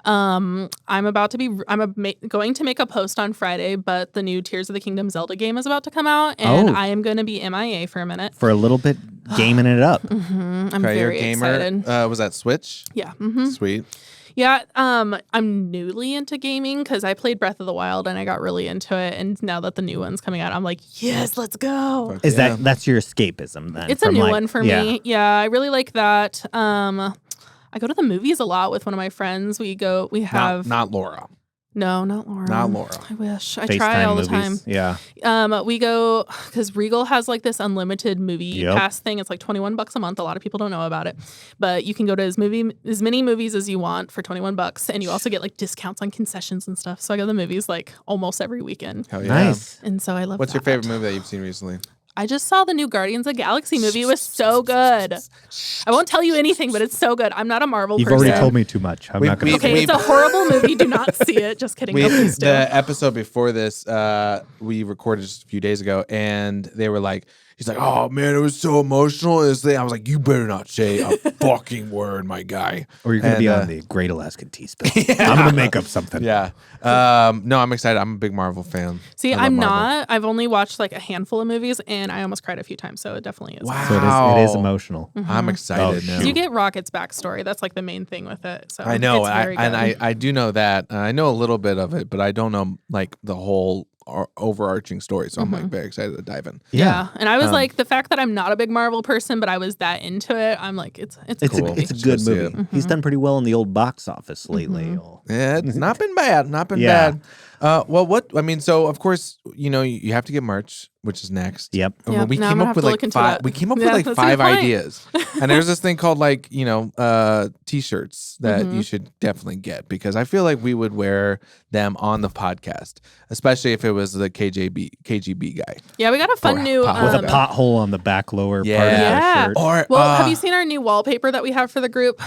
I'm going to make a post on Friday, but the new Tears of the Kingdom Zelda game is about to come out, and I am going to be MIA for a minute. For a little bit, gaming it up. I'm very excited. Was that Switch? Yeah. Sweet. Yeah, I'm newly into gaming because I played Breath of the Wild and I got really into it. And now that the new one's coming out, I'm like, yes, let's go. Is that's your escapism then? It's a new one for me. Yeah, I really like that. I go to the movies a lot with one of my friends. We have not Laura. No, not Laura. Not Laura. I wish. I FaceTime try all movies. the time. Yeah. We go because Regal has like this unlimited movie pass thing. It's like $21 a month. A lot of people don't know about it, but you can go to as many movies as you want for $21, and you also get like discounts on concessions and stuff. So I go to the movies like almost every weekend. Hell yeah. Nice. And so I love. What's your favorite movie that you've seen recently? I just saw the new Guardians of the Galaxy movie. It was so good. I won't tell you anything, but it's so good. I'm not a Marvel person. You've already told me too much. I'm not going to Okay, it's a horrible movie. Do not see it. Just kidding. No, please do. The episode before this, we recorded just a few days ago, and they were like, he's like, oh man, it was so emotional. I was like, you better not say a fucking word, my guy. Or you're going to be on the Great Alaskan Tea Spill. I'm going to make up something. Yeah. No, I'm excited. I'm a big Marvel fan. See, I'm not. I've only watched like a handful of movies, and I almost cried a few times, so it definitely is. Wow. So it is emotional. I'm excited now. You get Rocket's backstory. That's like the main thing with it. So I know. It's very good. I do know that. I know a little bit of it, but I don't know like the whole overarching story. So I'm like very excited to dive in. Yeah. And I was like, the fact that I'm not a big Marvel person, but I was that into it, I'm like, it's cool. It's a good movie. He's done pretty well in the old box office lately. Yeah, it's not been bad. Not been bad. So of course, you have to get merch, which is next. Yep. And we came up with like five. We came up with like 5 ideas, and there's this thing called like t-shirts that you should definitely get because I feel like we would wear them on the podcast, especially if it was the KGB guy. Yeah, we got a fun new With a pothole on the back lower part of the shirt. Have you seen our new wallpaper that we have for the group?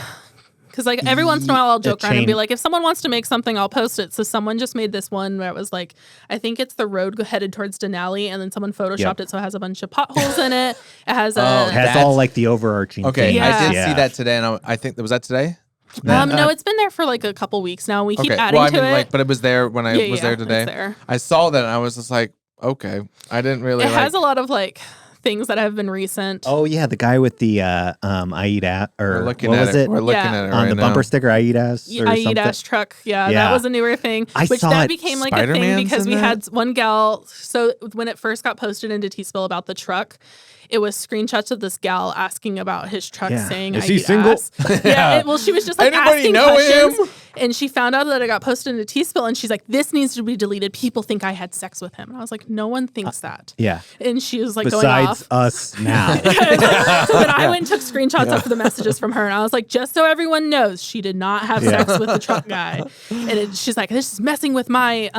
Because like every once in a while I'll joke around and be like, if someone wants to make something, I'll post it. So someone just made this one where it was like, I think it's the road headed towards Denali, and then someone photoshopped it so it has a bunch of potholes in it. It has all like the overarching. Okay, thing. I did see that today, and I think was that today. No, it's been there for like a couple weeks now. We keep adding to it. But it was there when I was there today. It's there. I saw that and I was just like, okay. I didn't really. It has a lot of like things that have been recent. Oh yeah, the guy with the I eat ass or We're looking what at was it. it? We're looking at it right on the now. bumper sticker I eat ass or I something. eat ass truck. Yeah, that was a newer thing. That became like a thing because we had one gal. So when it first got posted into Tea Spill about the truck, it was screenshots of this gal asking about his truck, saying, "Is I he eat single?" ass. Well, she was just like Anybody asking know questions, him? and she found out that it got posted into Tea Spill, and she's like, "This needs to be deleted. People think I had sex with him." And I was like, "No one thinks that." Yeah. And she was like, Besides going off. us now. So then I went and took screenshots of the messages from her, and I was like, just so everyone knows, she did not have sex with the truck guy. And she's like, this is messing with my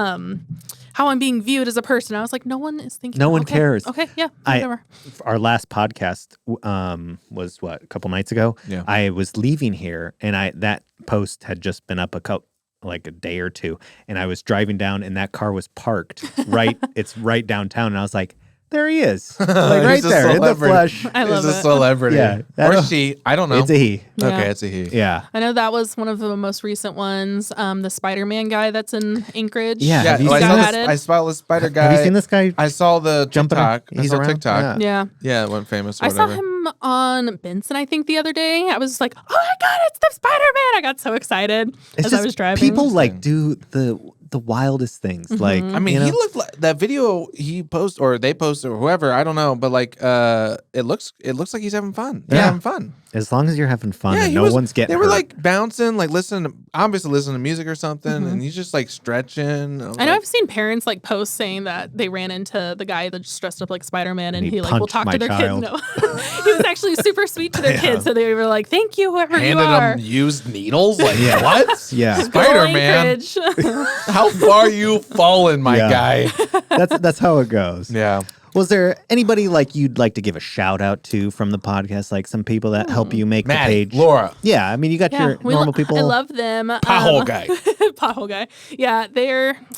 how I'm being viewed as a person. I was like, no one is thinking. No one cares. Okay, yeah, whatever. Our last podcast was a couple nights ago. Yeah. I was leaving here, and that post had just been up a day or two, and I was driving down, and that car was parked right. It's right downtown, and I was like, there he is, like right there in the flesh. I love He's it. a celebrity. Yeah, or she. I don't know. It's a he. Yeah. Okay, it's a he. Yeah. I know that was one of the most recent ones. The Spider-Man guy that's in Anchorage. Yeah. Yeah, Have you I seen saw this? I saw the spider guy. Have you seen this guy? I saw the jumping. TikTok. He's I saw around. TikTok. Yeah. Yeah, it went famous. Or I saw whatever. him on Benson, I think, the other day. I was like, oh my God, it's the Spider-Man. I got so excited It's as just I was driving. people like do the wildest things. Like, I mean, he looked like that video he posted or they posted or whoever, I don't know, but like it looks like he's having fun. They're having fun. As long as you're having fun and he no one's getting They were hurt. like bouncing, like obviously listening to music or something, and he's just like stretching. I know I've seen parents like post saying that they ran into the guy that just dressed up like Spider-Man and he like will punched talk my to their child. kids. No, he was actually super sweet to their kids. So they were like, thank you, whoever you handed are. him used needles. Like what? Yeah. Spider-Man. How far you fallen, my Yeah. guy? That's how it goes. Yeah. Was there anybody like you'd like to give a shout out to from the podcast? Like some people that help you make Maddie, the page? Laura. Yeah, I mean, you got your normal people. I love them. Pothole guy. Pothole guy. Yeah,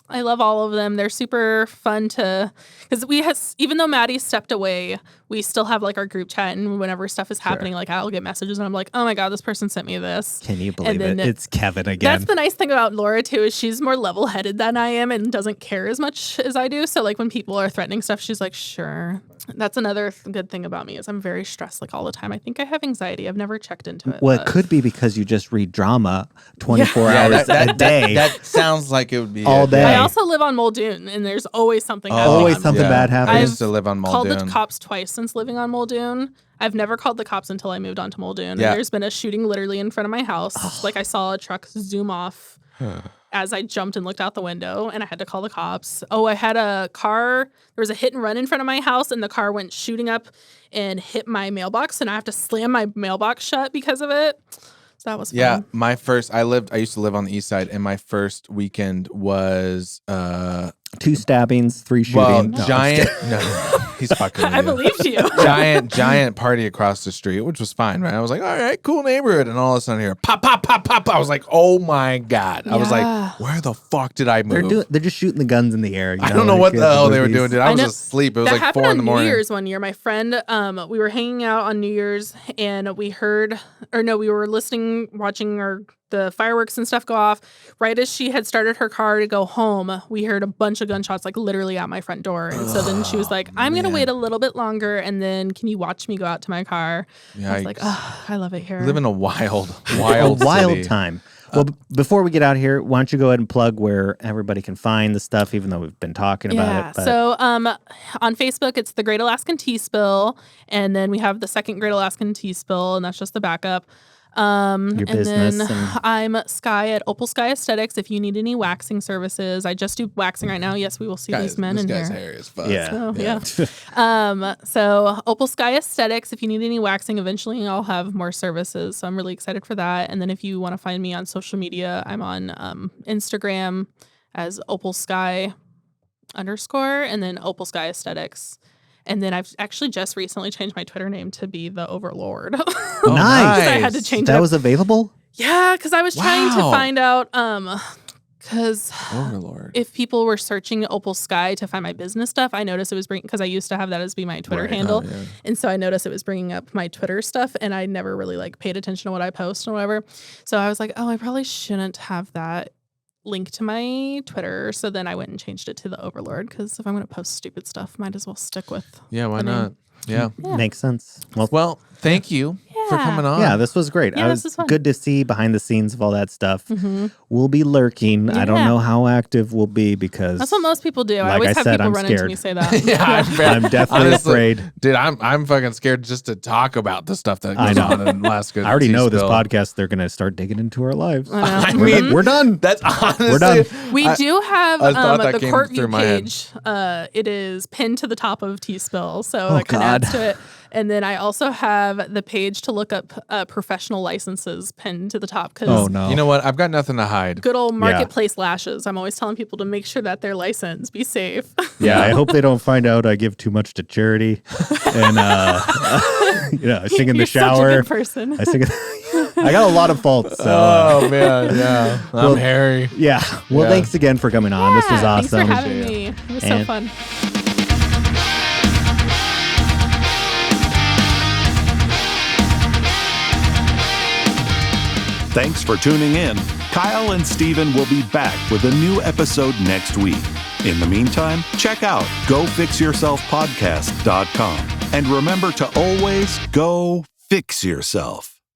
I love all of them. They're super fun because even though Maddie stepped away, we still have like our group chat, and whenever stuff is happening, like I'll get messages and I'm like, oh my God, this person sent me this. Can you believe it? It's Kevin again. That's the nice thing about Laura too, is she's more level headed than I am and doesn't care as much as I do. So like when people are threatening stuff, she's like, sure. That's another good thing about me is I'm very stressed like all the time. I think I have anxiety. I've never checked into it. Well, it could be because you just read drama 24 hours a day. That sounds like it would be all day. I also live on Muldoon, and there's always something happening. Always something bad happening. I used to live on Muldoon. Called the cops twice since living on Muldoon. I've never called the cops until I moved on to Muldoon. Yeah. And there's been a shooting literally in front of my house. Like I saw a truck zoom off as I jumped and looked out the window, and I had to call the cops. Oh, I had a car. There was a hit and run in front of my house, and the car went shooting up and hit my mailbox, and I have to slam my mailbox shut because of it. So that was fun. Yeah, I used to live on the east side, and my first weekend was 2 stabbings, 3 shootings. well, No, giant. No, he's fucking with I you. believed you. giant party across the street, which was fine, right? I was like, all right, cool neighborhood, and all of a sudden here, pop, pop, pop, pop. I was like, oh my God. I was like, where the fuck did I move? They're just shooting the guns in the air. I don't know what the hell they were doing, dude. I was asleep. It was that like 4 in the morning. New Year's one year. My friend, we were hanging out on New Year's, and we were watching the fireworks and stuff go off. Right as she had started her car to go home, we heard a bunch of gunshots, like literally at my front door. And so then she was like, I'm going to wait a little bit longer, and then can you watch me go out to my car? I was like, oh, I love it here. We live in a wild wild city. time. Well, before we get out here, why don't you go ahead and plug where everybody can find the stuff, even though we've been talking about it. But. So on Facebook, it's the Great Alaskan Tea Spill, and then we have the second Great Alaskan Tea Spill, and that's just the backup. Your business. Then I'm Sky at OpalSky Esthetics. If you need any waxing services, I just do waxing right now. Yes, we will see these men in here. This guy's hair is fun. Yeah. So, yeah. So OpalSky Esthetics, if you need any waxing, eventually I'll have more services. So I'm really excited for that. And then if you want to find me on social media, I'm on Instagram as OpalSky_, and then OpalSky Esthetics. And then I've actually just recently changed my Twitter name to be the Overlord. Oh, nice. I had to change that it. was available? Yeah, because I was trying to find out, because Overlord. if people were searching OpalSky to find my business stuff, I noticed it was because I used to have that as be my Twitter handle. Oh, yeah. And so I noticed it was bringing up my Twitter stuff, and I never really paid attention to what I post or whatever. So I was like, oh, I probably shouldn't have that link to my Twitter. So then I went and changed it to the Overlord, because if I'm going to post stupid stuff, might as well stick with Why the name. not? Yeah. Makes sense. Well, thank you for coming on. Yeah, this was great. Yeah, this was fun. Good to see behind the scenes of all that stuff. Mm-hmm. We'll be lurking. I don't know how active we'll be because That's what most people do. I like always I have said, people I'm run into scared. me say that. Yeah, I'm definitely Honestly, afraid. Dude, I'm fucking scared just to talk about the stuff that goes on in Alaska. I already know this Spill. podcast. They're going to start digging into our lives. I know. We're done. That's honestly. We're done. We do have I thought that the came court through view my head. page. It is pinned to the top of Tea Spill, so that kind of God. adds to it. And then I also have the page to look up professional licenses pinned to the top, because Oh, no. You know what? I've got nothing to hide. good old marketplace lashes. I'm always telling people to make sure that they're licensed. Be safe. Yeah, I hope they don't find out I give too much to charity. And, I sing in the You're shower. such a good person. I sing. I got a lot of faults. So, Oh man, yeah. I'm Harry. yeah. Well, Yeah. thanks again for coming on. This was Thanks awesome. for having me. It was so And- fun. Thanks for tuning in. Kyle and Steven will be back with a new episode next week. In the meantime, check out gofixyourselfpodcast.com. And remember to always go fix yourself.